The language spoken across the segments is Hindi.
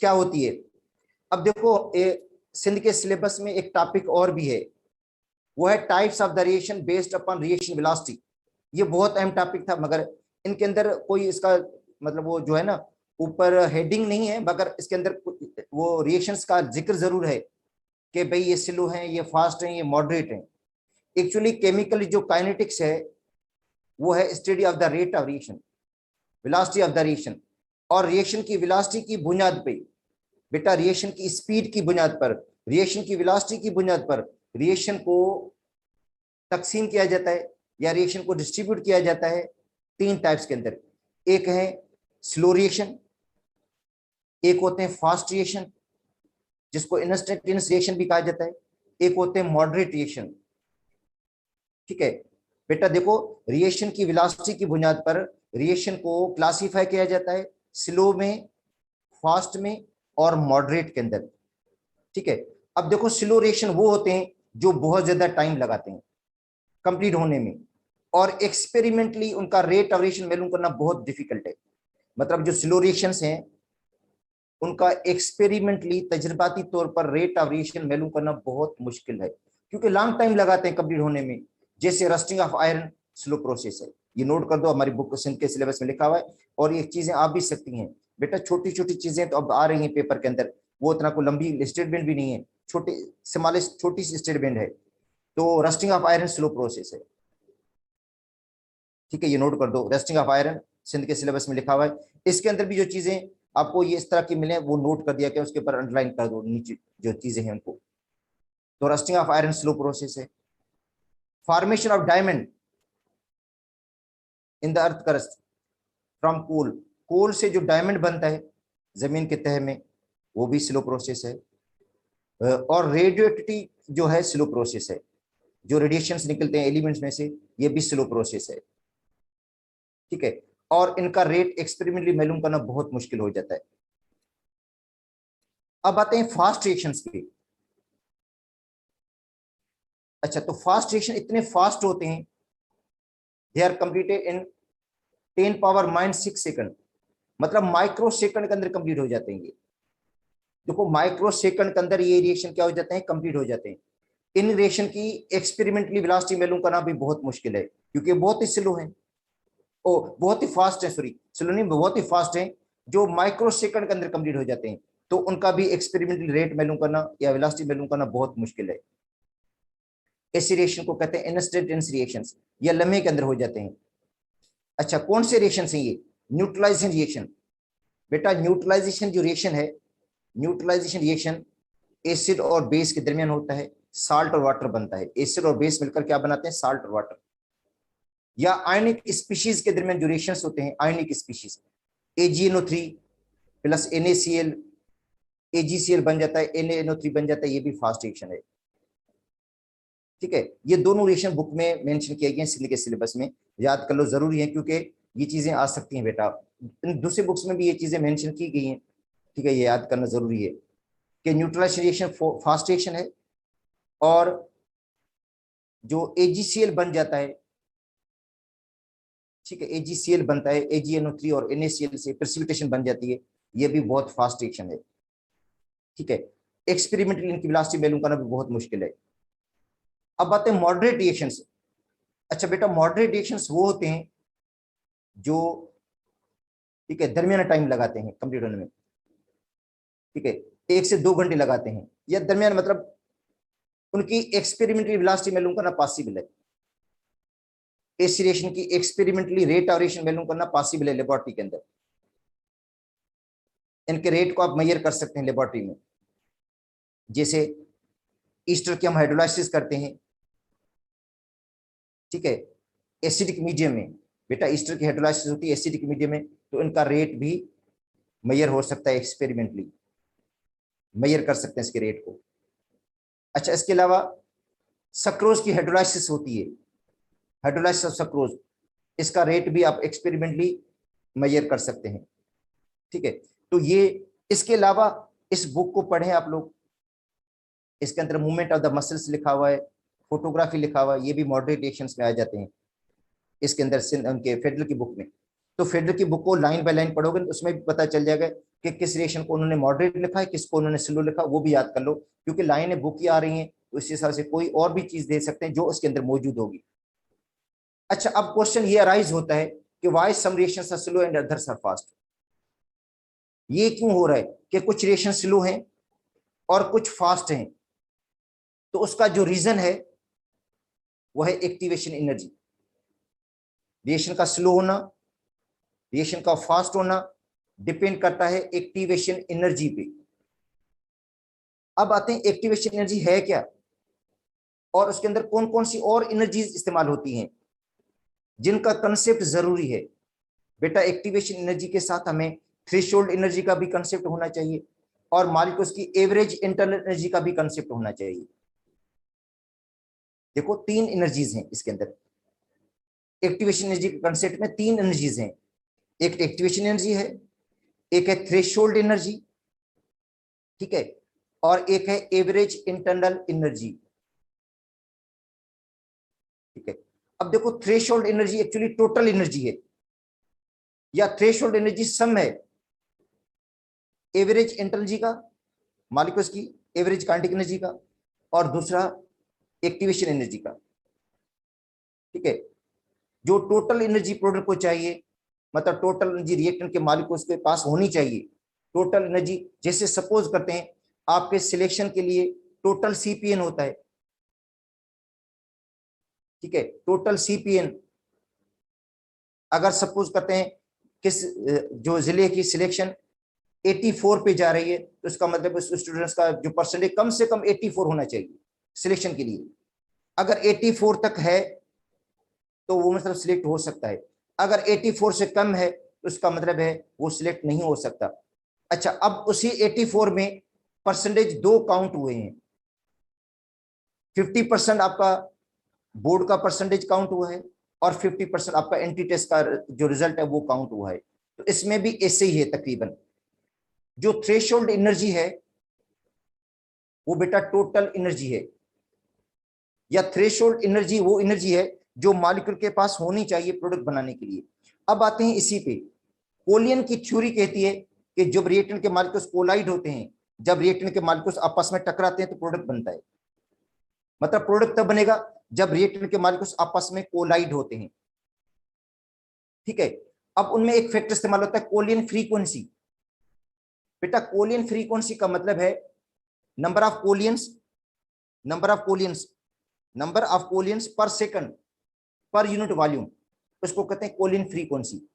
क्या होती है। अब देखो सिंध के सिलेबस में एक टॉपिक और भी है, वो है types of the reaction based upon reaction velocity. ये बहुत अहम टॉपिक था, मगर इनके अंदर कोई इसका मतलब वो जो है ना ऊपर हेडिंग नहीं है, मगर इसके अंदर वो रिएक्शंस का जिक्र जरूर है कि भाई ये स्लो हैं, ये फास्ट हैं, ये मॉडरेट हैं। एक्चुअली केमिकली जो काइनेटिक्स है वो है study of the rate of reaction, velocity of the reaction, और रिएक्शन की वेलोसिटी की बुनियाद पे बेटा, रिएक्शन की स्पीड की बुनियाद पर, रिएक्शन की वेलोसिटी की बुनियाद पर रिएक्शन को तकसीम किया जाता है या रिएक्शन को डिस्ट्रीब्यूट किया जाता है तीन टाइप्स के अंदर। एक है स्लो रिएक्शन, एक होते हैं फास्ट रिएक्शन जिसको इंस्टेंटेनियस रिएक्शन भी कहा जाता है, एक होते हैं मॉडरेट रिएक्शन। ठीक है बेटा, देखो रिएक्शन की वेलोसिटी की बुनियाद पर रिएक्शन को क्लासिफाई किया जाता है स्लो में, फास्ट में और मॉडरेट के अंदर। ठीक है, अब देखो स्लो रिएक्शन वो होते हैं जो बहुत ज्यादा टाइम लगाते हैं कंप्लीट होने में, और एक्सपेरिमेंटली उनका रेट ऑफ रिएक्शन मालूम करना बहुत डिफिकल्ट है। मतलब जो स्लो रिएक्शंस हैं उनका एक्सपेरिमेंटली तजर्बाती तौर पर रेट ऑफ रिएक्शन मालूम करना बहुत मुश्किल है, क्योंकि लॉन्ग टाइम लगाते हैं कंप्लीट होने में। जैसे rusting of iron slow process है, ये नोट कर दो, हमारी बुक सिंध के सिलेबस में लिखा हुआ है, और ये चीजें आप भी सकती हैं बेटा। छोटी छोटी चीजें तो अब आ रही हैं पेपर के अंदर, वो इतना कोई लंबी स्टेटमेंट भी नहीं है, छोटी स्मॉलेस्ट छोटी सी स्टेटमेंट है। तो rusting of iron slow process है। ठीक है, ये नोट कर दो, रस्टिंग ऑफ आयरन सिंध के सिलेबस में लिखा हुआ है। इसके अंदर भी जो चीजें आपको ये इस तरह की मिले वो नोट कर दिया गया, उसके ऊपर अंडरलाइन कर दो नीचे जो चीजें हैं उनको। तो rusting of iron slow process है। Formation of diamond in the earth crust from coal, coal से जो डायमंड बनता है जमीन के तह में, वो भी स्लो प्रोसेस है। और रेडियोएक्टिविटी जो है स्लो प्रोसेस है, जो रेडिएशंस निकलते हैं एलिमेंट्स में से, ये भी स्लो प्रोसेस है। ठीक है, और इनका रेट एक्सपेरिमेंटली मालूम करना बहुत मुश्किल हो जाता है। अब आते हैं फास्ट रिएक्शंस पे। अच्छा, तो फास्ट रिएक्शन इतने फास्ट होते हैं, they are completed in 10⁻⁻6 second, मतलब माइक्रो सेकंड के अंदर कंप्लीट हो जाते हैं ये। देखो माइक्रो सेकंड के अंदर ये रिएक्शन क्या हो जाते हैं, कंप्लीट हो जाते हैं। इन रिएक्शन की एक्सपेरिमेंटली वेलोसिटी मालूम करना भी बहुत मुश्किल है, क्योंकि बहुत ही स्लो है, ओ बहुत ही फास्ट है, सॉरी स्लो नहीं, बहुत ही फास्ट है, जो माइक्रो सेकंड के अंदर कंप्लीट हो जाते हैं। तो उनका भी एक्सपेरिमेंटल रेट मालूम करना या वेलोसिटी मालूम करना बहुत मुश्किल है। ऐसे रिएक्शन को कहते हैं इंस्टेंटेनियस रिएक्शंस, या लम्हे के अंदर हो जाते हैं। अच्छा, कौन से रिएक्शन हैं ये? Neutralisation reaction. बेटा न्यूट्रलाइजेशन जो रिएक्शन है, न्यूट्रलाइजेशन रिएक्शन एसिड और बेस के दरमियान होता है, साल्ट और वाटर बनता है। एसिड और बेस मिलकर क्या बनाते हैं, साल्ट और वाटर। या आयनिक स्पीशीज के दरमियान जो रिएक्शंस होते हैं, ionic species, AgNO3 plus NaCl, AgCl बन जाता है, NaNO3 बन जाता है, ये भी फास्ट रिएक्शन है। ठीक है, ये दोनों रिएक्शन बुक में मेंशन किए गए हैं सिंध के सिलेबस में, याद कर लो, जरूरी है, क्योंकि ये चीजें आ सकती हैं बेटा। दूसरे बुक्स में भी ये चीजें मेंशन की गई हैं। ठीक है, ये याद करना जरूरी है कि न्यूट्रलाइजेशन रिएक्शन फास्ट रिएक्शन है, और जो AgCl बन जाता है, ठीक है, AgCl बनता है, AgNO3 और NaCl से प्रेसिपिटेशन बन जाती है, ये भी बहुत फास्ट रिएक्शन है। ठीक है, एक्सपेरिमेंटली इनकी वेलोसिटी मालूम करना भी बहुत मुश्किल है। अब बात है मॉडरेट रिएक्शन से। अच्छा बेटा, मॉडरेट रिएक्शंस वो होते हैं जो, ठीक है, दरमियाना टाइम लगाते हैं कंप्लीट होने में। ठीक है, 1 से 2 घंटे लगाते हैं, या दरमियान मतलब उनकी एक्सपेरिमेंटली वेलोसिटी मालूम करना पॉसिबल है। इस रिएक्शन की एक्सपेरिमेंटली रेट ऑफ रिएक्शन मालूम करना पॉसिबल है लेबोरेटरी के अंदर। इनके रेट को आप मेजर कर सकते हैं लेबोरेटरी में। जैसे ईस्टर की हम हाइड्रोलाइसिस करते हैं, ठीक है, एसिडिक मीडियम में, बेटा ईस्टर की हाइड्रोलाइसिस होती है एसिडिक मीडियम में, तो इनका रेट भी मेजर हो सकता है, एक्सपेरिमेंटली मेजर कर सकते हैं इसके रेट को। अच्छा, इसके अलावा सक्रोज की हाइड्रोलाइसिस होती है, हाइड्रोलाइसिस ऑफ सक्रोज, इसका रेट भी आप एक्सपेरिमेंटली मेजर कर सकते हैं। ठीक है, तो ये, इसके अलावा इस बुक को पढ़ें आप लोग, इसके अंदर मूवमेंट ऑफ द मसल्स लिखा हुआ है, फोटोग्राफी लिखा हुआ है, ये भी मॉडरेट रिएक्शंस में आ जाते हैं इसके अंदर, उनके फेडरल की बुक में। तो फेडरल की बुक को लाइन बाय लाइन पढ़ोगे तो उसमें भी पता चल जाएगा कि किस रिएक्शन को उन्होंने मॉडरेट लिखा है, किसको उन्होंने स्लो लिखा, वो भी याद कर लो, क्योंकि लाइनें बुक की आ रही हैं, तो इस हिसाब से कोई और भी चीज दे सकते हैं जो उसके अंदर मौजूद होगी। अच्छा, अब क्वेश्चन ये अराइज होता है कि why some reactions are slow and others are fast. ये क्यों हो रहा है कि कुछ रिएक्शन स्लो हैं और कुछ फास्ट हैं? तो उसका जो रीजन है वो है एक्टिवेशन एनर्जी। रिएक्शन का स्लो होना, रिएक्शन का फास्ट होना डिपेंड करता है एक्टिवेशन एनर्जी पे। अब आते हैं एक्टिवेशन एनर्जी है क्या, और उसके अंदर कौन कौन सी और एनर्जीज इस्तेमाल होती हैं जिनका कंसेप्ट जरूरी है। बेटा, एक्टिवेशन एनर्जी के साथ हमें थ्रेशोल्ड एनर्जी का भी कंसेप्ट होना चाहिए, और मालिक उसकी एवरेज इंटरनल एनर्जी का भी कंसेप्ट होना चाहिए। देखो, तीन एनर्जीज हैं इसके अंदर। एक्टिवेशन एनर्जी के कंसेप्ट में तीन एनर्जीज हैं। एक एक्टिवेशन एनर्जी है, एक है थ्रेशोल्ड एनर्जी, ठीक है, और एक है एवरेज इंटरनल एनर्जी, ठीक है। अब देखो, threshold energy actually total energy है, या थ्रेशोल्ड एनर्जी सम है एवरेज एनर्जी का, मालिक उसकी एवरेज काइनेटिक एनर्जी का, और दूसरा एक्टिवेशन एनर्जी का, ठीक है। जो टोटल एनर्जी प्रोडक्ट को चाहिए, मतलब टोटल एनर्जी रिएक्टेंट के मालिक को उसके पास होनी चाहिए। टोटल एनर्जी, जैसे सपोज करते हैं आपके सिलेक्शन के लिए टोटल सीपीएन होता है, ठीक है। टोटल सीपीएन अगर सपोज करते हैं किस जो जिले की सिलेक्शन 84 पे जा रही है, तो इसका मतलब उस स्टूडेंट्स का जो परसेंटेज कम से कम 84 होना चाहिए सिलेक्शन के लिए। अगर 84 तक है तो वो मतलब सिलेक्ट हो सकता है, अगर 84 से कम है तो उसका मतलब है वो सिलेक्ट नहीं हो सकता। अच्छा, अब उसी 84 में परसेंटेज दो काउंट हुए हैं। 50% आपका बोर्ड का परसेंटेज काउंट हुआ है, और 50% आपका एंट्री टेस्ट का जो रिजल्ट है वो काउंट हुआ है। तो इसमें भी ऐसे ही है तकरीबन। जो थ्रेशोल्ड एनर्जी है वो बेटा टोटल एनर्जी है, या थ्रेशोल्ड एनर्जी वो एनर्जी है जो मॉलिक्यूल के पास होनी चाहिए प्रोडक्ट बनाने के लिए। अब आते हैं इसी पे। कोलियन की थ्योरी कहती है कि जब रिएक्टेंट के मॉलिक्यूल्स कोलाइड होते हैं, जब रिएक्टेंट के मॉलिक्यूल्स आपस में टकराते हैं तो प्रोडक्ट बनता है। मतलब प्रोडक्ट तब बनेगा जब रिएक्टेंट के मॉलिक्यूल्स आपस में कोलाइड होते हैं, ठीक है। अब उनमें एक फैक्टर इस्तेमाल होता है कोलियन फ्रीक्वेंसी। बेटा, कोलियन फ्रीक्वेंसी का मतलब है number of collisions, number of collisions, number of collisions per second per unit volume, उसको कहते हैं कोलियन फ्रीक्वेंसी।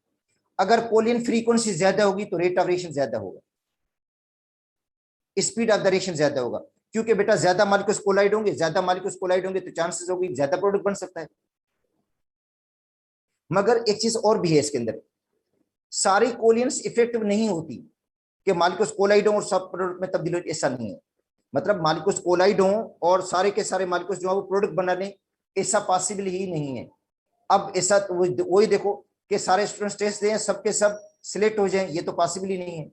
अगर कोलियन फ्रीक्वेंसी ज्यादा होगी तो रेट ऑफ रिएक्शन ज्यादा होगा, स्पीड ऑफ द रिएक्शन ज्यादा होगा, क्योंकि बेटा ज्यादा मॉलिक्यूल्स कोलाइड होंगे, ज्यादा मॉलिक्यूल्स कोलाइड होंगे तो चांसेस होगी ज्यादा प्रोडक्ट बन सकता है। मगर एक चीज और भी है इसके अंदर, सारी कोलियंस इफेक्टिव नहीं होती कि मॉलिक्यूल्स कोलाइड हो और सब प्रोडक्ट में तब्दील हो, ऐसा नहीं है। मतलब मॉलिक्यूल्स कोलाइड हो और सारे के सारे मॉलिक्यूल्स जो है वो प्रोडक्ट बना लें, ऐसा पॉसिबल ही नहीं है। अब ऐसा तो वही देखो कि सारे स्टूडेंट्स टेस्ट दें सबके सब सिलेक्ट हो जाएं, ये तो पॉसिबल ही नहीं है।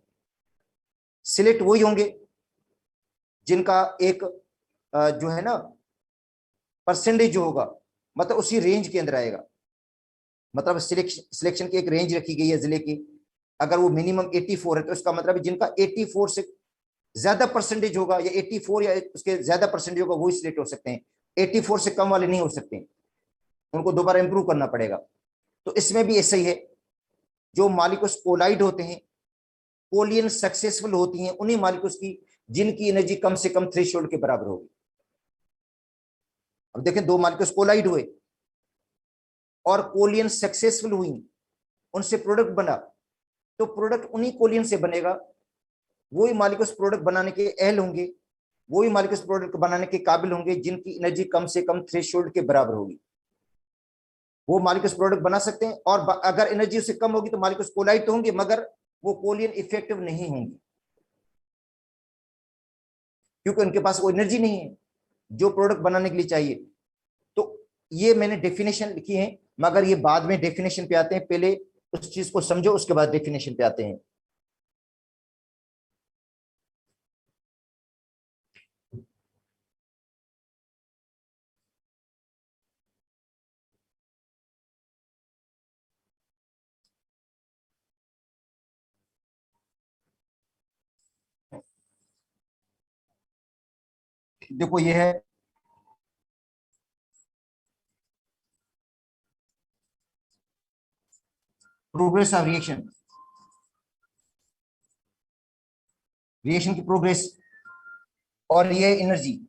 सिलेक्ट वही होंगे जिनका एक जो है ना परसेंटेज जो होगा, मतलब उसी रेंज के अंदर आएगा। मतलब सिलेक्शन की एक रेंज रखी गई है जिले की, अगर वो मिनिमम 84 है तो इसका मतलब जिनका 84 से ज्यादा परसेंटेज होगा, या 84 या उसके ज्यादा परसेंटेज होगा, वही सिलेक्ट हो सकते हैं। 84 से कम वाले नहीं हो सकते, उनको दोबारा इंप्रूव करना पड़ेगा। तो इसमें भी ऐसा ही है, जो मॉलिक्यूल्स कोलाइड होते हैं, कोलियन सक्सेसफुल होती हैं उन्हीं मॉलिक्यूल्स की जिनकी एनर्जी कम से कम थ्रेशोल्ड के बराबर होगी। अब देखें, दो मॉलिक्यूल्स कोलाइड हुए और कोलियन सक्सेसफुल हुई, उनसे प्रोडक्ट बना, तो प्रोडक्ट उन्हीं कोलियन से बनेगा। वही मॉलिक्यूल्स प्रोडक्ट बनाने के अहल होंगे, वही मॉलिक्यूल्स प्रोडक्ट बनाने के काबिल होंगे जिनकी एनर्जी कम से कम थ्रेशोल्ड के बराबर होगी। वो मॉलिक्यूल्स प्रोडक्ट बना सकते हैं, और अगर एनर्जी उससे कम होगी तो मॉलिक्यूल्स कोलाइड तो होंगे मगर वो कोलियन इफेक्टिव नहीं होंगे, क्योंकि उनके पास वो एनर्जी नहीं है जो प्रोडक्ट बनाने के लिए चाहिए। तो ये मैंने डेफिनेशन लिखी है, मगर ये बाद में डेफिनेशन पे आते हैं, पहले उस चीज को समझो उसके बाद डेफिनेशन पे आते हैं। देखो ये है प्रोग्रेस ऑफ रिएक्शन, रिएक्शन की प्रोग्रेस, और ये एनर्जी।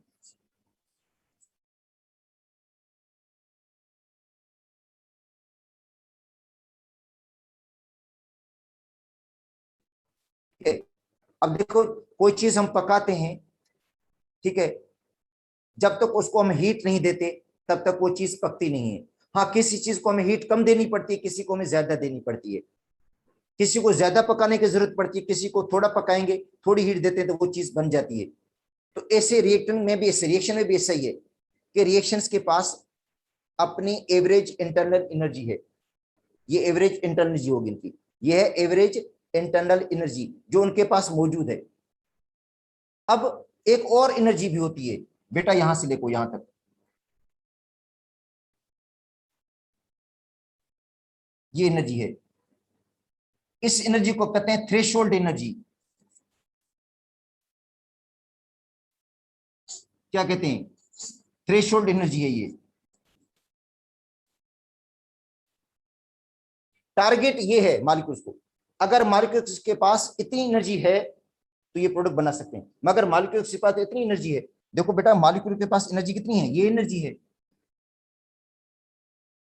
अब देखो कोई चीज हम पकाते हैं, ठीक है, जब तक उसको हम हीट नहीं देते तब तक वो चीज पकती नहीं है। हाँ, किसी चीज को हमें हीट कम देनी पड़ती है, किसी को हमें ज्यादा देनी पड़ती है, किसी को ज्यादा पकाने की जरूरत पड़ती है, किसी को थोड़ा पकाएंगे, थोड़ी हीट देते हैं तो वो चीज बन जाती है। तो ऐसे रिएक्शन में भी, ऐसे रिएक्शन में भी ऐसा ही है कि रिएक्शंस के पास अपनी एवरेज इंटरनल एनर्जी है। ये एवरेज इंटरनल एनर्जी होगी इनकी, ये है एवरेज इंटरनल एनर्जी जो उनके पास मौजूद है। अब एक और एनर्जी भी होती है बेटा, यहां से देखो यहां तक, ये एनर्जी है, इस एनर्जी को कहते हैं थ्रेशोल्ड एनर्जी। क्या कहते हैं? थ्रेशोल्ड एनर्जी है ये। टारगेट ये है मालिक्यूल्स को, अगर मालिक्यूल्स के पास इतनी एनर्जी है तो ये प्रोडक्ट बना सकते हैं, मगर मालिक्यूल्स के पास इतनी एनर्जी है, देखो बेटा मालिक्यूल के पास एनर्जी कितनी है, ये एनर्जी है,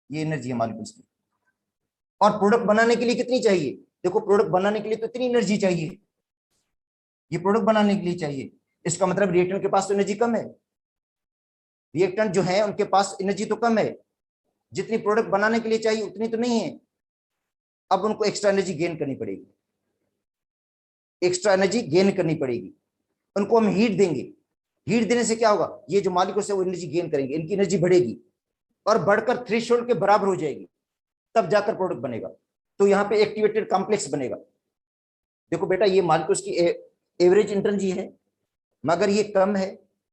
ये एनर्जी है मालिक्यूल्स की। और प्रोडक्ट बनाने के लिए कितनी चाहिए? देखो प्रोडक्ट बनाने के लिए तो इतनी एनर्जी चाहिए, ये प्रोडक्ट बनाने के लिए चाहिए। इसका मतलब रिएक्टेंट के पास तो एनर्जी कम है, रिएक्टेंट जो है उनके पास एनर्जी तो कम है, जितनी प्रोडक्ट बनाने के लिए चाहिए उतनी तो नहीं है। अब उनको एक्स्ट्रा एनर्जी गेन करनी पड़ेगी, एक्स्ट्रा एनर्जी गेन करनी पड़ेगी। उनको हम हीट देंगे, हीट देने से क्या होगा, ये जो मालिक्यूल्स है वो एनर्जी गेन करेंगे, इनकी एनर्जी बढ़ेगी और बढ़कर थ्रेशोल्ड के बराबर हो जाएगी, तब जाकर प्रोडक्ट बनेगा। तो यहाँ पे एक्टिवेटेड कॉम्प्लेक्स बनेगा। देखो बेटा ये मालिक्यूल्स की एवरेज एनर्जी है, मगर ये कम है,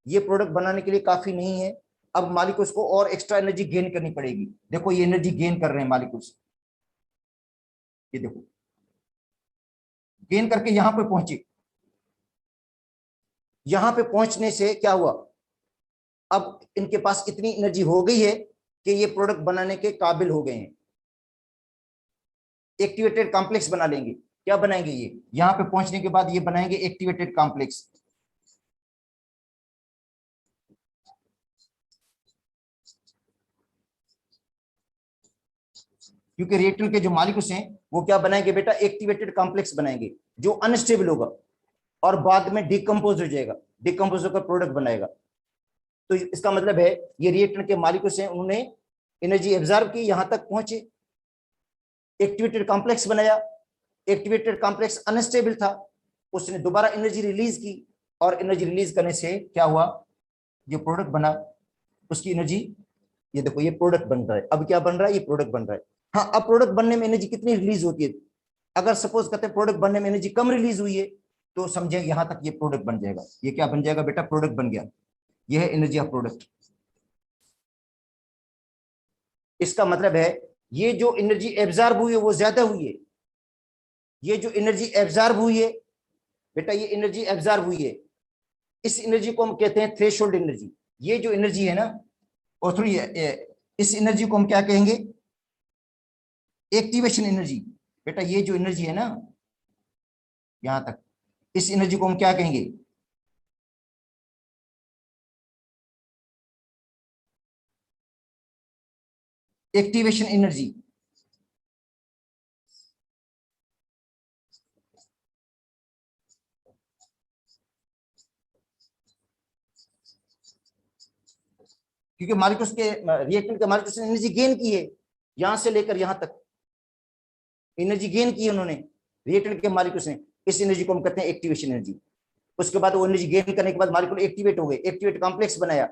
ये प्रोडक्ट बनाने के लिए काफी नहीं है। अब मालिक्यूल्स को और एक्स्ट्रा एनर्जी गेन करनी पड़ेगी। देखो ये एनर्जी गेन कर रहे हैं मालिक्यूल्स, ये देखो गेन करके यहां पे पहुंचे। यहां पे पहुंचने से क्या हुआ, अब इनके पास इतनी एनर्जी हो गई है कि ये प्रोडक्ट बनाने के काबिल हो गए हैं। एक्टिवेटेड कॉम्प्लेक्स बना लेंगे, क्या बनाएंगे, ये यहां पे पहुंचने के बाद ये बनाएंगे एक्टिवेटेड कॉम्प्लेक्स। क्योंकि रिएक्टर के जो मालिक्यूल्स हैं वो क्या बनाएंगे बेटा, एक्टिवेटेड कॉम्प्लेक्स बनाएंगे जो अनस्टेबल होगा और बाद में डिकम्पोज हो जाएगा, डिकम्पोज होकर प्रोडक्ट बनाएगा। तो इसका मतलब है ये रिएक्टर के मालिक्यूल्स हैं, उन्होंने एनर्जी एब्जॉर्ब की, यहां तक पहुंचे, एक्टिवेटेड कॉम्प्लेक्स बनाया, एक्टिवेटेड कॉम्प्लेक्स अनस्टेबल था, उसने दोबारा एनर्जी रिलीज की, और एनर्जी रिलीज करने से क्या हुआ, ये प्रोडक्ट बना, उसकी एनर्जी, ये देखो ये प्रोडक्ट बन रहा है। अब क्या बन रहा है, ये प्रोडक्ट बन रहा है। हाँ, अब प्रोडक्ट बनने में एनर्जी कितनी रिलीज होती है, अगर सपोज करते हैं प्रोडक्ट बनने में एनर्जी कम रिलीज हुई है तो समझे यहां तक ये प्रोडक्ट बन जाएगा। ये क्या बन जाएगा बेटा, प्रोडक्ट बन गया, ये है एनर्जी ऑफ प्रोडक्ट। इसका मतलब है ये जो एनर्जी एब्जॉर्ब हुई है वो ज्यादा हुई है, ये जो एनर्जी एब्जॉर्ब हुई है बेटा, ये एनर्जी एब्जॉर्ब हुई है, इस एनर्जी को हम कहते हैं थ्रेशोल्ड एनर्जी। ये जो एनर्जी है ना, और थोड़ी इस एनर्जी को हम क्या कहेंगे, एक्टिवेशन एनर्जी। बेटा ये जो एनर्जी है ना यहां तक, इस एनर्जी को हम क्या कहेंगे, एक्टिवेशन एनर्जी। क्योंकि मालिक्यूल्स के, रिएक्टेंट के मालिक्यूल्स ने एनर्जी गेन की है, यहां से लेकर यहां तक एनर्जी गेन की है उन्होंने, रिएक्टेंट के मालिक्यूल्स ने। इस एनर्जी को हम कहते हैं एक्टिवेशन एनर्जी। उसके बाद वो एनर्जी गेन करने के बाद मालिक्यूल एक्टिवेट हो गए, एक्टिवेट कॉम्प्लेक्स बनाया,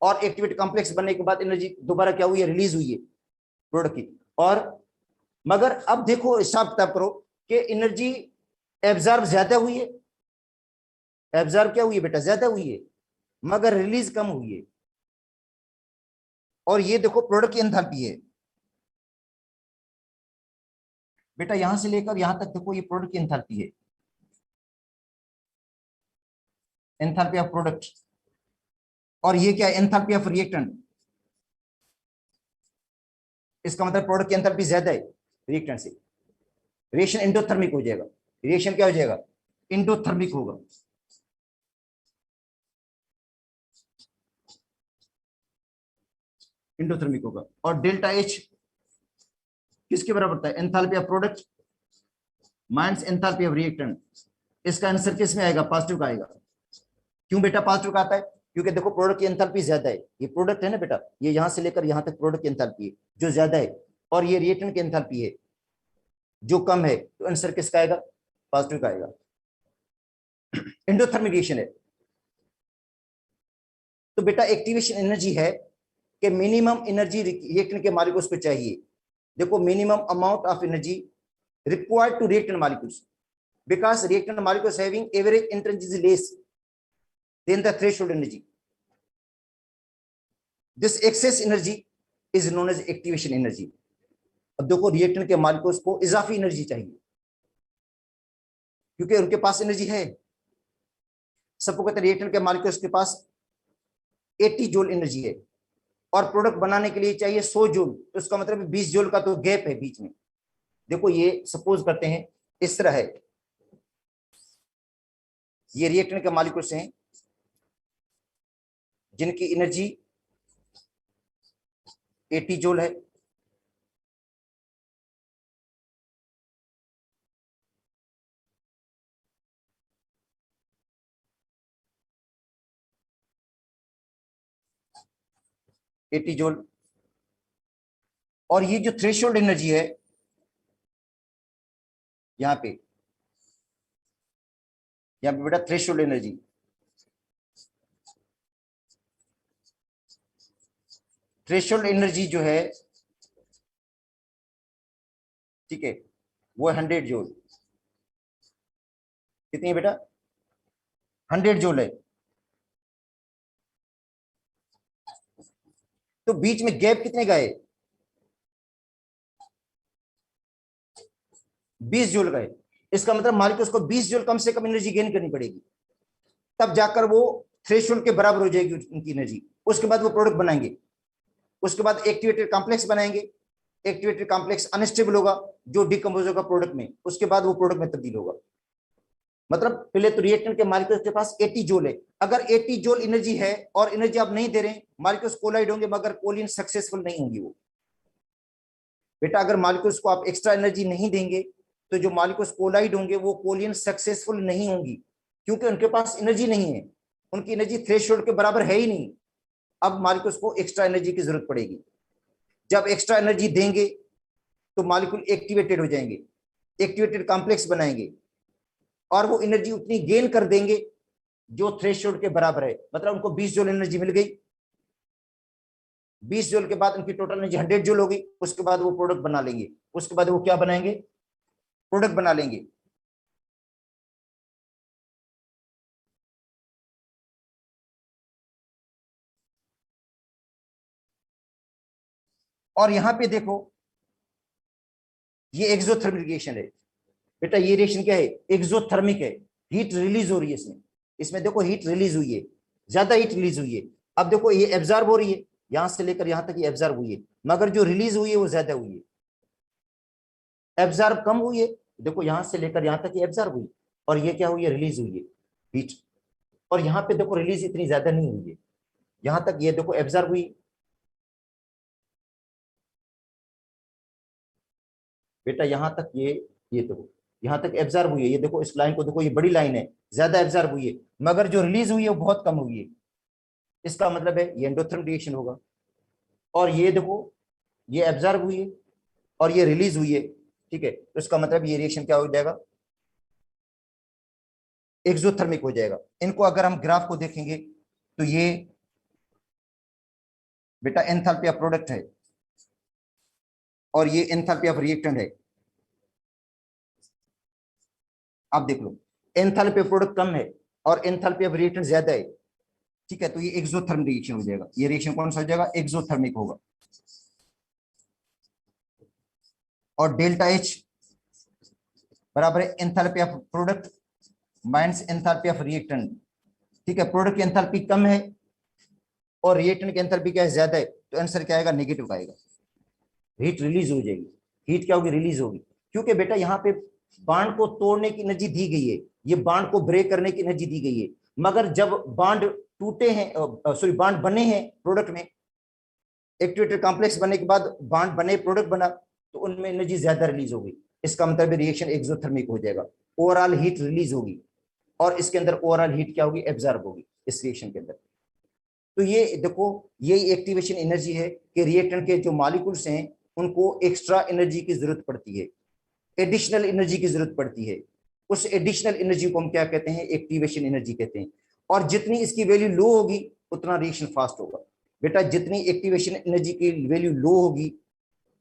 और एक्टिवेट कॉम्प्लेक्स बनने के बाद एनर्जी दोबारा क्या हुई है, रिलीज हुई है प्रोडक्ट की। और मगर अब देखो हिसाब किताब करो कि एनर्जी एब्जॉर्ब ज्यादा हुई है, एब्जॉर्ब क्या हुई है बेटा, ज्यादा हुई है, मगर रिलीज कम हुई है। और ये देखो प्रोडक्ट की एंथैल्पी है बेटा, यहां से लेकर यहां तक देखो ये प्रोडक्ट की एंथैल्पी है, एंथैल्पी ऑफ प्रोडक्ट। और ये क्या है, एंथैल्पी ऑफ रिएक्टेंट। इसका मतलब प्रोडक्ट की एंथैल्पी ज्यादा है रिएक्टेंट से, रिएक्शन एंडोथर्मिक हो जाएगा। रिएक्शन क्या हो जाएगा, एंडोथर्मिक होगा। एंडोथर्मिक होगा। और डेल्टा एच किसके बराबर होता है, enthalpy of product minus enthalpy of reactant. इसका आंसर किस में आएगा, पॉजिटिव का आएगा। क्यों बेटा पॉजिटिव का आता है, क्योंकि देखो प्रोडक्ट की एंथैल्पी ज्यादा है। ये प्रोडक्ट है ना बेटा, ये यहां से लेकर यहां तक प्रोडक्ट की एंथैल्पी है जो ज्यादा है, और ये रिएक्टेंट की एंथैल्पी है जो कम है, तो आंसर किसका आएगा, पॉजिटिव का आएगा। एंडोथर्मिक रिएक्शन है। तो बेटा एक्टिवेशन एनर्जी है कि मिनिमम एनर्जी रिएक्टेंट के मॉलिक्यूल्स को चाहिए। देखो minimum amount of energy required to reactant molecules, because reactant molecules having average intensity is less than the threshold energy. This excess energy is known as activation energy. अब देखो रिएक्टेंट के मॉलिक्यूल्स को इजाफी एनर्जी चाहिए क्योंकि उनके पास एनर्जी है। सबको कहते हैं रिएक्टेंट के मॉलिक्यूल्स के पास 80 जूल एनर्जी है और प्रोडक्ट बनाने के लिए चाहिए 100 जूल, तो इसका मतलब 20 जूल का तो गैप है बीच में। देखो ये सपोज करते हैं इस तरह है, ये रिएक्टेंट के मॉलिक्यूल्स हैं जिनकी एनर्जी 80 जूल है, एटी जूल। और ये जो थ्रेशोल्ड एनर्जी है यहाँ पे बेटा थ्रेशोल्ड एनर्जी, थ्रेशोल्ड एनर्जी जो है ठीक है वो 100 जूल। कितनी है बेटा, 100 जूल है। तो बीच में गैप कितने का है, 20 जूल का है। इसका मतलब मालिक उसको 20 जूल कम से कम एनर्जी गेन करनी पड़ेगी, तब जाकर वो थ्रेशोल्ड के बराबर हो जाएगी उनकी एनर्जी। उसके बाद वो प्रोडक्ट बनाएंगे, उसके बाद एक्टिवेटेड कॉम्प्लेक्स बनाएंगे। एक्टिवेटेड कॉम्प्लेक्स अनस्टेबल होगा जो डिकम्पोज होगा प्रोडक्ट में, उसके बाद वो प्रोडक्ट में तब्दील होगा। मतलब पहले तो रिएक्टेंट के मॉलिक्यूल्स के पास 80 जूल है। अगर 80 जूल एनर्जी है और एनर्जी आप नहीं दे रहे, मॉलिक्यूल्स कोलाइड होंगे मगर कोलिन सक्सेसफुल नहीं होंगी वो। बेटा अगर मॉलिक्यूल्स को आप एक्स्ट्रा एनर्जी नहीं देंगे तो जो मॉलिक्यूल्स कोलाइड होंगे वो कोलिन सक्सेसफुल नहीं होंगी, क्योंकि उनके पास एनर्जी नहीं है, उनकी एनर्जी थ्रेशोल्ड के बराबर है ही नहीं। अब मॉलिक्यूल्स को एक्स्ट्रा एनर्जी की जरूरत पड़ेगी। जब एक्स्ट्रा एनर्जी देंगे तो मॉलिक्यूल एक्टिवेटेड हो जाएंगे, एक्टिवेटेड कॉम्प्लेक्स बनाएंगे और वो एनर्जी उतनी गेन कर देंगे जो थ्रेशोल्ड के बराबर है। मतलब उनको 20 जूल एनर्जी मिल गई, 20 जूल के बाद उनकी टोटल एनर्जी 100 जूल होगी। उसके बाद वो प्रोडक्ट बना लेंगे, उसके बाद वो क्या बनाएंगे, प्रोडक्ट बना लेंगे। और यहां पे देखो ये एक्सोथर्मिक रिएक्शन है बेटा। ये रिएक्शन क्या है, एक्सोथर्मिक है, हीट रिलीज हो रही है इसमें। इसमें देखो हीट रिलीज हुई है, ज्यादा हीट रिलीज हुई है। अब देखो ये एब्जॉर्ब हो रही है, यहां से लेकर यहां तक ये एब्जॉर्ब हुई है, मगर जो रिलीज हुई है वो ज्यादा हुई है। एब्जॉर्ब कम हुई है, देखो यहां से लेकर यहां तक ये एब्जॉर्ब हुई, और ये क्या हुई है, रिलीज हुई है हीट। और यहाँ पे देखो रिलीज इतनी ज्यादा नहीं हुई है, यहां तक ये देखो एब्जॉर्ब हुई बेटा, यहां तक ये देखो यहां तक एब्जॉर्ब हुई है। ये देखो इस लाइन को देखो, ये बड़ी लाइन है, ज्यादा एब्जॉर्ब हुई है, मगर जो रिलीज हुई है वो बहुत कम हुई है। इसका मतलब है ये एंडोथर्मिक रिएक्शन होगा। और ये देखो ये एब्जॉर्ब हुई है और ये रिलीज हुई है, ठीक है, तो इसका मतलब ये रिएक्शन क्या हो जाएगा, एक्सोथर्मिक हो जाएगा। इनको अगर हम ग्राफ को देखेंगे तो ये बेटा एंथैल्पी ऑफ प्रोडक्ट है और ये एंथैल्पी ऑफ रिएक्टेंट है। आप देख लो, एंथैल्पी ऑफ प्रोडक्ट कम है और एंथैल्पी ऑफ रिएक्टेंट ज्यादा है, ठीक है, तो ये एक्सोथर्मिक रिएक्शन हो जाएगा। ये रिएक्शन कौन सा हो जाएगा, एक्सोथर्मिक होगा। और डेल्टा एच बराबर है enthalpy of product minus enthalpy of reactant, ठीक है। प्रोडक्ट की एंथैल्पी कम है और रिएक्टेंट की एंथैल्पी क्या है, ज्यादा है, तो आंसर क्या आएगा, नेगेटिव आएगा। हीट रिलीज हो जाएगी, हीट क्या होगी, रिलीज होगी, क्योंकि बेटा यहाँ पे बांड को तोड़ने की एनर्जी दी गई है, ये बांड को ब्रेक करने की एनर्जी दी गई है, मगर जब बांड टूटे हैं, सॉरी बांड बने हैं प्रोडक्ट में, एक्टिवेटर कॉम्प्लेक्स बनने के बाद बांड बने, प्रोडक्ट बना, तो उनमें एनर्जी ज्यादा रिलीज होगी, इसका मतलब रिएक्शन एक्सोथर्मिक हो जाएगा, ओवरऑल हीट रिलीज होगी, और इसके अंदर ओवरऑल हीट क्या होगी, एब्जॉर्ब होगी इस रिएक्शन के अंदर। तो ये देखो, यही एक्टिवेशन एनर्जी है कि रिएक्टेंट के जो मॉलिक्यूल्स हैं उनको एक्स्ट्रा एनर्जी की जरूरत पड़ती है, एडिशनल एनर्जी की जरूरत पड़ती है, उस एडिशनल एनर्जी को हम क्या कहते हैं, एक्टिवेशन एनर्जी कहते हैं। और जितनी इसकी वैल्यू लो होगी उतना रिएक्शन फास्ट होगा। बेटा जितनी एक्टिवेशन एनर्जी की वैल्यू लो होगी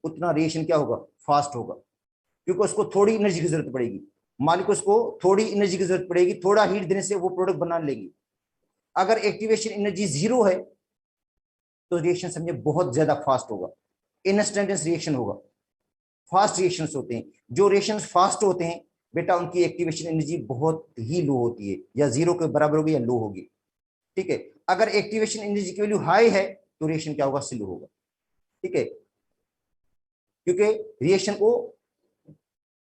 उतना रिएक्शन क्या होगा, फास्ट होगा, क्योंकि उसको थोड़ी एनर्जी की जरूरत पड़ेगी, मॉलिक्यूल्स को थोड़ी एनर्जी की जरूरत पड़ेगी, थोड़ा हीट देने से वो प्रोडक्ट बना लेंगे। अगर एक्टिवेशन एनर्जी जीरो है तो रिएक्शन समझे बहुत ज्यादा फास्ट होगा, इंस्टेंटेनियस रिएक्शन होगा, फास्ट रिएक्शंस होते हैं। जो रिएक्शंस फास्ट होते हैं बेटा उनकी एक्टिवेशन एनर्जी बहुत ही लो होती है, या जीरो के बराबर होगी या लो होगी, ठीक है। अगर एक्टिवेशन एनर्जी की वैल्यू हाई है तो रिएक्शन क्या होगा, स्लो होगा, ठीक है, क्योंकि रिएक्शन को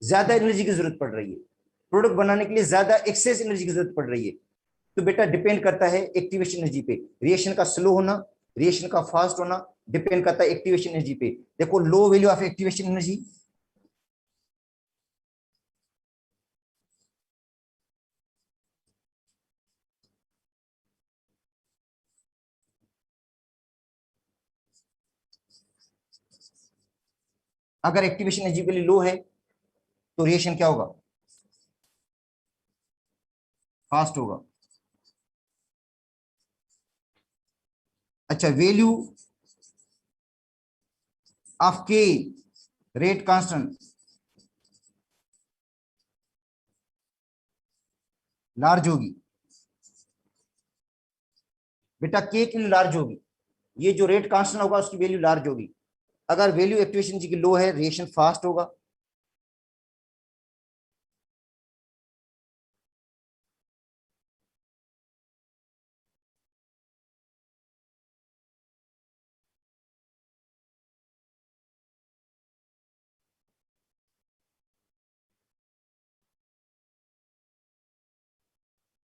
ज्यादा एनर्जी की जरूरत पड़ रही है, प्रोडक्ट बनाने के लिए ज्यादा एक्सेस एनर्जी की जरूरत पड़ रही है। तो बेटा डिपेंड करता है एक्टिवेशन एनर्जी पे, रिएक्शन का स्लो होना, रिएक्शन का फास्ट होना डिपेंड करता है एक्टिवेशन एनर्जी पे। देखो low value of activation energy, अगर एक्टिवेशन एनर्जी वैल्यू लो है तो रिएक्शन क्या होगा, फास्ट होगा। अच्छा, वैल्यू ऑफ के रेट कांस्टेंट लार्ज होगी, बेटा के की लार्ज होगी, ये जो रेट कांस्टेंट होगा उसकी वैल्यू लार्ज होगी। अगर वैल्यू एक्टिवेशन एनर्जी की लो है रिएक्शन फास्ट होगा,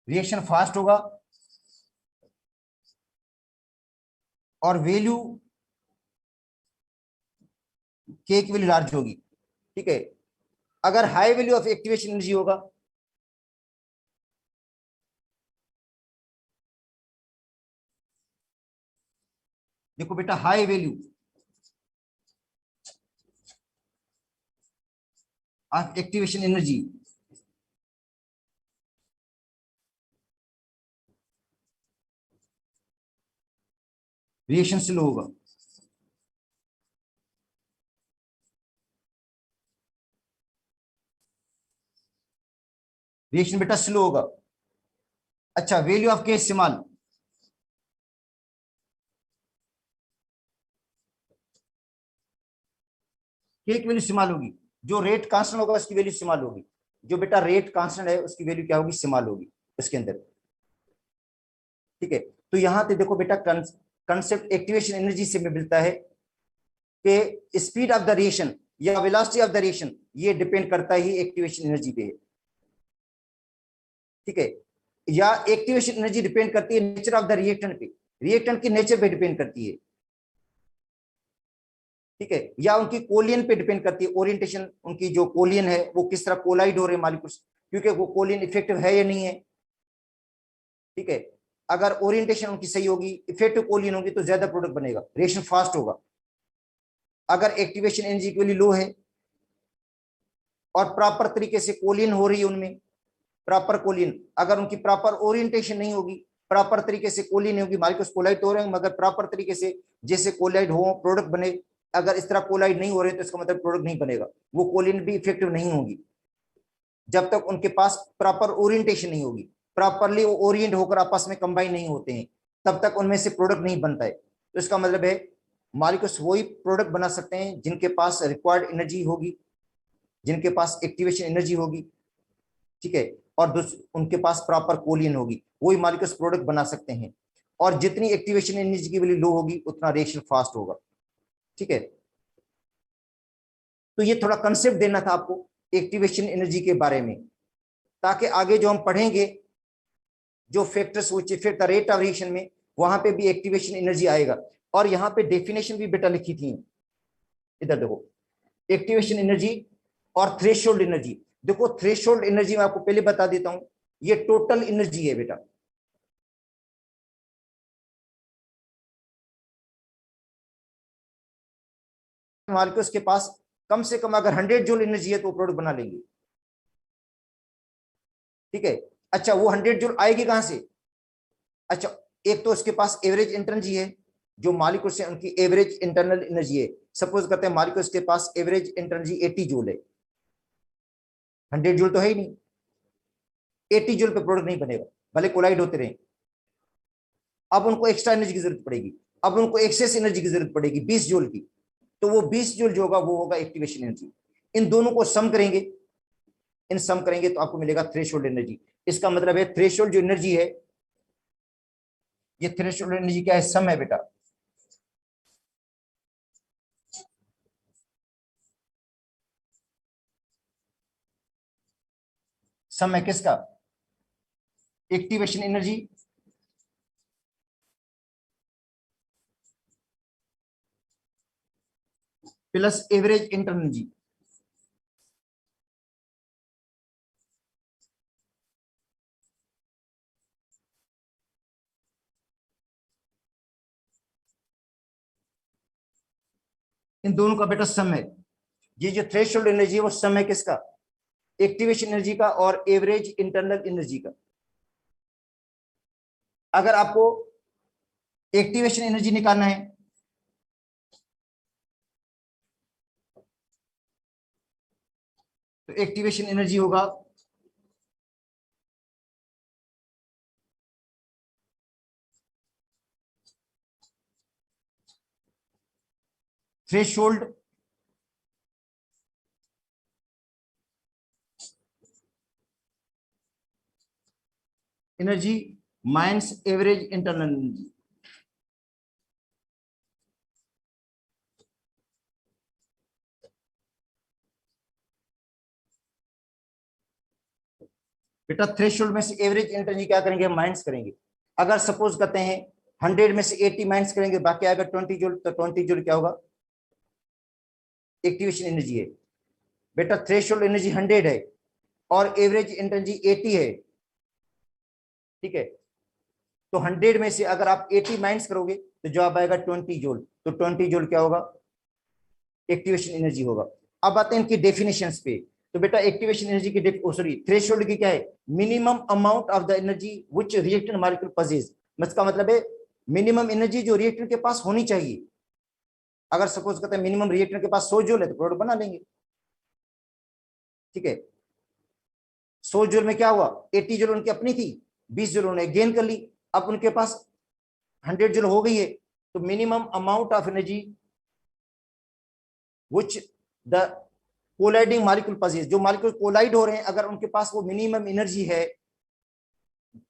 रिएक्शन फास्ट होगा, और वैल्यू के की वैल्यू लार्ज होगी, ठीक है। अगर high value of activation energy होगा, देखो बेटा high value of activation energy reaction slow होगा, रिएक्शन बेटा स्लो होगा। अच्छा, वैल्यू ऑफ के स्मॉल, के की वैल्यू स्मॉल होगी, जो रेट कांस्टेंट होगा उसकी वैल्यू स्मॉल होगी, जो बेटा रेट कांस्टेंट है उसकी वैल्यू क्या होगी, स्मॉल होगी उसके अंदर, ठीक है। तो यहां पे देखो बेटा कंसेप्ट एक्टिवेशन एनर्जी से मिलता है कि स्पीड ऑफ द रिएक्शन या वेलोसिटी ऑफ द रिएक्शन ये डिपेंड करता ही एक्टिवेशन एनर्जी पे है, ठीक है। या एक्टिवेशन एनर्जी डिपेंड करती है नेचर ऑफ द रिएक्टेंट पे, रिएक्टेंट की नेचर पे डिपेंड करती है, ठीक है, या उनकी कोलियन पे डिपेंड करती है, ओरिएंटेशन उनकी जो कोलियन है वो किस तरह कोलाइड हो रहे हैं मॉलिक्यूल्स, क्योंकि वो कोलियन इफेक्टिव है या नहीं है, ठीक है। अगर ओरिएंटेशन उनकी सही होगी, इफेक्टिव कोलियन होगी तो ज्यादा प्रोडक्ट बनेगा, रिएक्शन फास्ट होगा। अगर एक्टिवेशन एनर्जी की वैल्यू लो है और प्रॉपर तरीके से कोलियन हो रही है उनमें, प्रॉपर कोलियन, अगर उनकी प्रॉपर ओरिएंटेशन नहीं होगी, प्रॉपर तरीके से कोलियन नहीं होगी, मॉलिक्यूल्स कोलाइड हो रहे हैं मगर प्रॉपर तरीके से जैसे कोलाइड हो प्रोडक्ट बने, अगर इस तरह कोलाइड नहीं हो रहे तो इसका मतलब प्रोडक्ट नहीं बनेगा, वो कोलियन भी इफेक्टिव नहीं होगी जब तक उनके पास प्रॉपर ओरिएंटेशन नहीं होगी, प्रॉपरली वो ओरिएंट होकर आपस में कंबाइन नहीं होते हैं, तब तक उनमें से प्रोडक्ट नहीं बनता है। तो इसका मतलब है मॉलिक्यूल्स वही प्रोडक्ट बना सकते हैं जिनके पास रिक्वायर्ड एनर्जी होगी, जिनके पास एक्टिवेशन एनर्जी होगी, ठीक है, और उनके पास प्रॉपर कोलियन होगी, वही मॉलिक्यूल्स प्रोडक्ट बना सकते हैं। और जितनी एक्टिवेशन एनर्जी की वैल्यू लो होगी उतना रिएक्शन फास्ट होगा। ठीक है, तो ये थोड़ा कंसेप्ट देना था आपको एक्टिवेशन एनर्जी के बारे में, ताकि आगे जो हम पढ़ेंगे जो factors which effect the rate of reaction में, वहां पे भी एक्टिवेशन एनर्जी आएगा। और यहाँ पे डेफिनेशन भी बेटा लिखी थी, इधर देखो, एक्टिवेशन एनर्जी और थ्रेशोल्ड एनर्जी। देखो थ्रेशोल्ड एनर्जी मैं आपको पहले बता देता हूं, ये टोटल एनर्जी है बेटा। मॉलिक्यूल्स के पास कम से कम अगर 100 जूल एनर्जी है तो प्रोडक्ट बना लेंगे। ठीक है, अच्छा वो 100 जूल आएगी कहां से? अच्छा, एक तो उसके पास एवरेज एनर्जी है, जो मॉलिक्यूल्स हैं उनकी एवरेज इंटरनल एनर्जी है। सपोज करते हैं मॉलिक्यूल्स के पास एवरेज एनर्जी 80 जूल है, 100 जूल तो है ही नहीं, 80 जूल पे प्रोडक्ट नहीं बनेगा, भले कोलाइड होते रहे। अब उनको एक्स्ट्रा एनर्जी की जरूरत पड़ेगी, अब उनको एक्सेस एनर्जी की जरूरत पड़ेगी 20 जूल की, तो वो 20 जूल जो होगा वो होगा एक्टिवेशन एनर्जी। इन दोनों को सम करेंगे, इन सम करेंगे तो आपको मिलेगा थ्रेशोल्ड एनर्जी। इसका मतलब है थ्रेशोल्ड जो एनर्जी है, ये थ्रेशोल्ड एनर्जी क्या है? सम है बेटा। सम है किसका? Activation energy plus average internal energy. इन दोनों का बेटा सम है। ये जो थ्रेशोल्ड एनर्जी है वो सम है किसका? एक्टिवेशन एनर्जी का और एवरेज इंटरनल एनर्जी का। अगर आपको एक्टिवेशन एनर्जी निकालना है तो एक्टिवेशन एनर्जी होगा threshold energy minus average internal energy. बेटा थ्रेशोल्ड में से एवरेज एनर्जी क्या करेंगे? माइनस करेंगे। अगर सपोज करते हैं 100 में से 80 माइनस करेंगे, बाकी आएगा 20 जूल, तो 20 जूल क्या होगा? एक्टिवेशन एनर्जी है। बेटा थ्रेशोल्ड एनर्जी 100 है और एवरेज एनर्जी 80 है। ठीक है, तो 100 में से अगर आप 80 माइनस करोगे तो जवाब आएगा 20 जूल। तो 20 जूल क्या होगा? एक्टिवेशन एनर्जी होगा। अब आते हैं इनकी डेफिनेशंस पे। तो बेटा एक्टिवेशन एनर्जी की सॉरी थ्रेशोल्ड की क्या है? Minimum amount of the energy which reactant molecule possess. इसका मतलब है मिनिमम एनर्जी जो रिएक्टेंट के पास होनी चाहिए। अगर सपोज करते हैं मिनिमम रिएक्टेंट के पास 100 जूल है तो प्रोडक्ट बना लेंगे। ठीक है, 100 जूल में क्या हुआ? 80 जूल उनकी अपनी थी, 20 जूल उन्होंने गेन कर ली, अब उनके पास 100 जूल हो गई है। तो minimum amount of energy which the colliding molecule possess, जो मॉलिक्यूल कोलाइड हो रहे हैं अगर उनके पास वो मिनिमम एनर्जी है,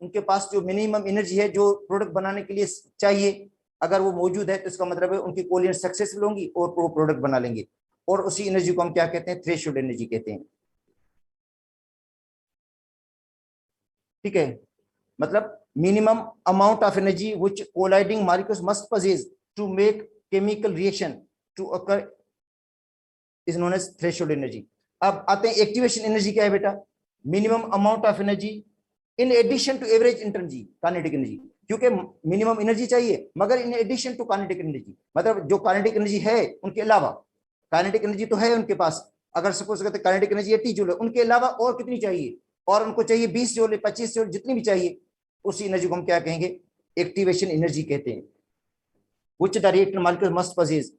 उनके पास जो मिनिमम एनर्जी है जो प्रोडक्ट बनाने के लिए चाहिए, अगर वो मौजूद है तो इसका मतलब है उनकी कोलियन सक्सेसफुल होंगी और वो प्रोडक्ट बना लेंगे। और उसी एनर्जी को हम क्या कहते हैं? थ्रेशोल्ड एनर्जी कहते हैं। ठीक है, मतलब minimum amount of energy which colliding molecules must possess to make chemical reaction to occur is known as threshold energy. अब आते हैं एक्टिवेशन एनर्जी क्या है बेटा? Minimum amount of energy in addition to average energy kinetic energy. क्योंकि मिनिमम एनर्जी चाहिए मगर in addition to kinetic energy, मतलब जो काइनेटिक एनर्जी है उनके अलावा, काइनेटिक एनर्जी तो है उनके पास, अगर सपोज करते काइनेटिक एनर्जी 80 जूल है, उनके अलावा और कितनी चाहिए? और उनको चाहिए 20 जूल, 25 जूल, जितनी भी चाहिए, उसी एनर्जी को हम क्या कहेंगे? एक्टिवेशन एनर्जी कहते हैं। Which the reactant molecule must possess,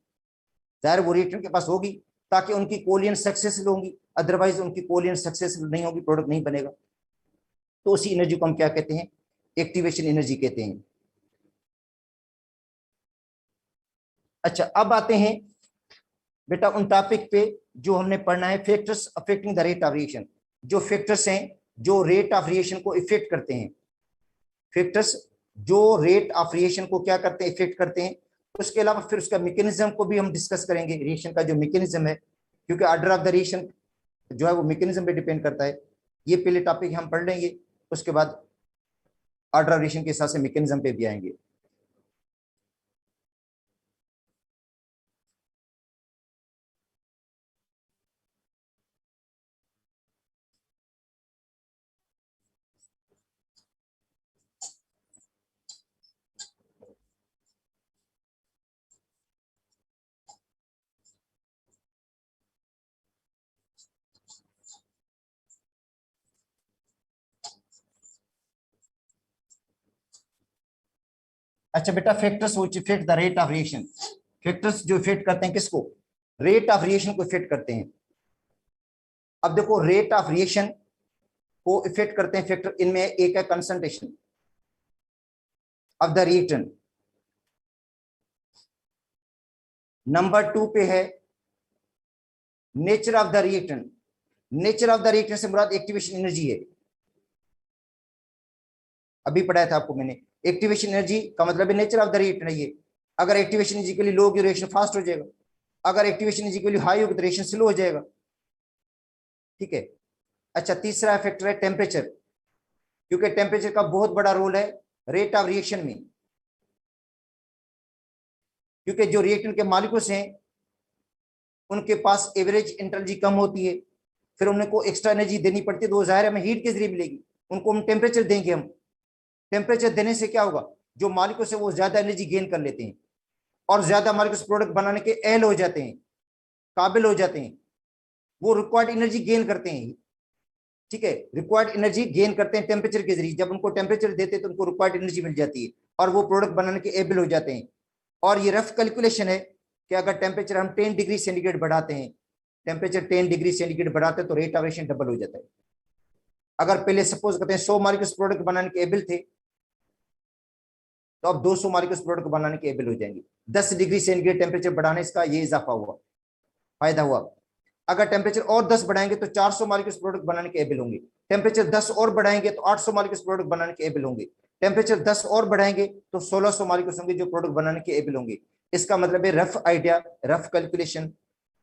जाहिर वो रिएक्टेंट के पास होगी ताकि उनकी कोलियन सक्सेसफुल होंगी, अदरवाइज उनकी कोलियन सक्सेसफुल नहीं होगी, प्रोडक्ट नहीं बनेगा। तो उसी एनर्जी को हम क्या कहते हैं? एक्टिवेशन एनर्जी कहते हैं। अच्छा, अब आते हैं बेटा उन टॉपिक पे जो हमने पढ़ना है, factors affecting the rate of reaction. जो फैक्टर्स हैं जो रेट ऑफ रिएक्शन को इफेक्ट करते हैं, फैक्टर्स जो रेट ऑफ रिएक्शन को क्या करते हैं, इफेक्ट करते हैं। उसके अलावा फिर उसका मैकेनिज्म को भी हम डिस्कस करेंगे, रिएक्शन का जो मैकेनिज्म है, क्योंकि ऑर्डर ऑफ द रिएक्शन जो है वो मैकेनिज्म पे डिपेंड करता है। ये पहले टॉपिक हम पढ़ लेंगे, उसके बाद ऑर्डर ऑफ रिएक्शन के हिसाब से मैकेनिज्म पे भी आएंगे। अच्छा बेटा, factors which effect the rate of reaction, factors जो इफेक्ट करते हैं किसको, रेट ऑफ रिएक्शन को इफेक्ट करते हैं। अब देखो रेट ऑफ रिएक्शन को इफेक्ट करते हैं फैक्टर, इनमें एक है concentration of the reactant, number 2 पे है nature of the reactant. Nature of the reactant से मुराद एक्टिवेशन एनर्जी है, अभी पढ़ाया था आपको मैंने। एक्टिवेशन एनर्जी का मतलब है नेचर ऑफ द रिएक्टेंट है ये। अगर एक्टिवेशन एनर्जी के लिए लो होगी रिएक्शन फास्ट हो जाएगा, अगर एक्टिवेशन एनर्जी के लिए हाई होगी तो रिएक्शन स्लो हो जाएगा, ठीक है। अच्छा, तीसरा फैक्टर है टेम्परेचर, क्योंकि टेम्परेचर का बहुत बड़ा रोल है रेट ऑफ रिएक्शन में, क्योंकि जो रिएक्टेंट के मॉलिक्यूल्स हैं उनके पास एवरेज एनर्जी कम होती है, फिर उनको एक्स्ट्रा एनर्जी देनी पड़ती है, तो जाहिर है हमें हीट के जरिए मिलेगी, उनको हम टेम्परेचर देंगे। हम टेम्परेचर देने से क्या होगा, जो मॉलिक्यूल्स है वो ज्यादा एनर्जी गेन कर लेते हैं और ज्यादा मॉलिक्यूल्स प्रोडक्ट बनाने के एहल हो जाते हैं, काबिल हो जाते हैं, वो रिक्वायर्ड एनर्जी गेन करते हैं, ठीक है। रिक्वायर्ड एनर्जी गेन करते हैं टेम्परेचर के जरिए, जब उनको टेम्परेचर देते हैं तो उनको रिक्वायर्ड एनर्जी मिल जाती है और वो प्रोडक्ट बनाने के एबल हो जाते हैं। और ये रफ कैलकुलेशन है कि अगर टेम्परेचर हम 10 डिग्री सेंटीग्रेड बढ़ाते हैं, टेम्परेचर 10 डिग्री सेंटीग्रेड बढ़ाते हैं तो रेट ऑफ रिएक्शन डबल हो जाता है। अगर पहले सपोज करते हैं 100 मॉलिक्यूल्स प्रोडक्ट बनाने के एबल थे, तो अब 200 मॉलिक्यूल्स प्रोडक्ट बनाने के एबल हो जाएंगे। 10 डिग्री सेंटीग्रेड टेम्परेचर बढ़ाने इसका ये इजाफा हुआ, फायदा हुआ। अगर टेम्परेचर और 10 बढ़ाएंगे तो 400 मॉलिक्यूल्स प्रोडक्ट बनाने के एबल होंगे। टेम्परेचर 10 और बढ़ाएंगे तो 800 मॉलिक्यूल्स प्रोडक्ट बनाने के एबल होंगे। टेम्परेचर 10 और बढ़ाएंगे तो 1600 मॉलिक्यूल्स होंगे जो प्रोडक्ट बनाने के एबल होंगे। इसका मतलब है रफ आइडिया, रफ कैलकुलेशन,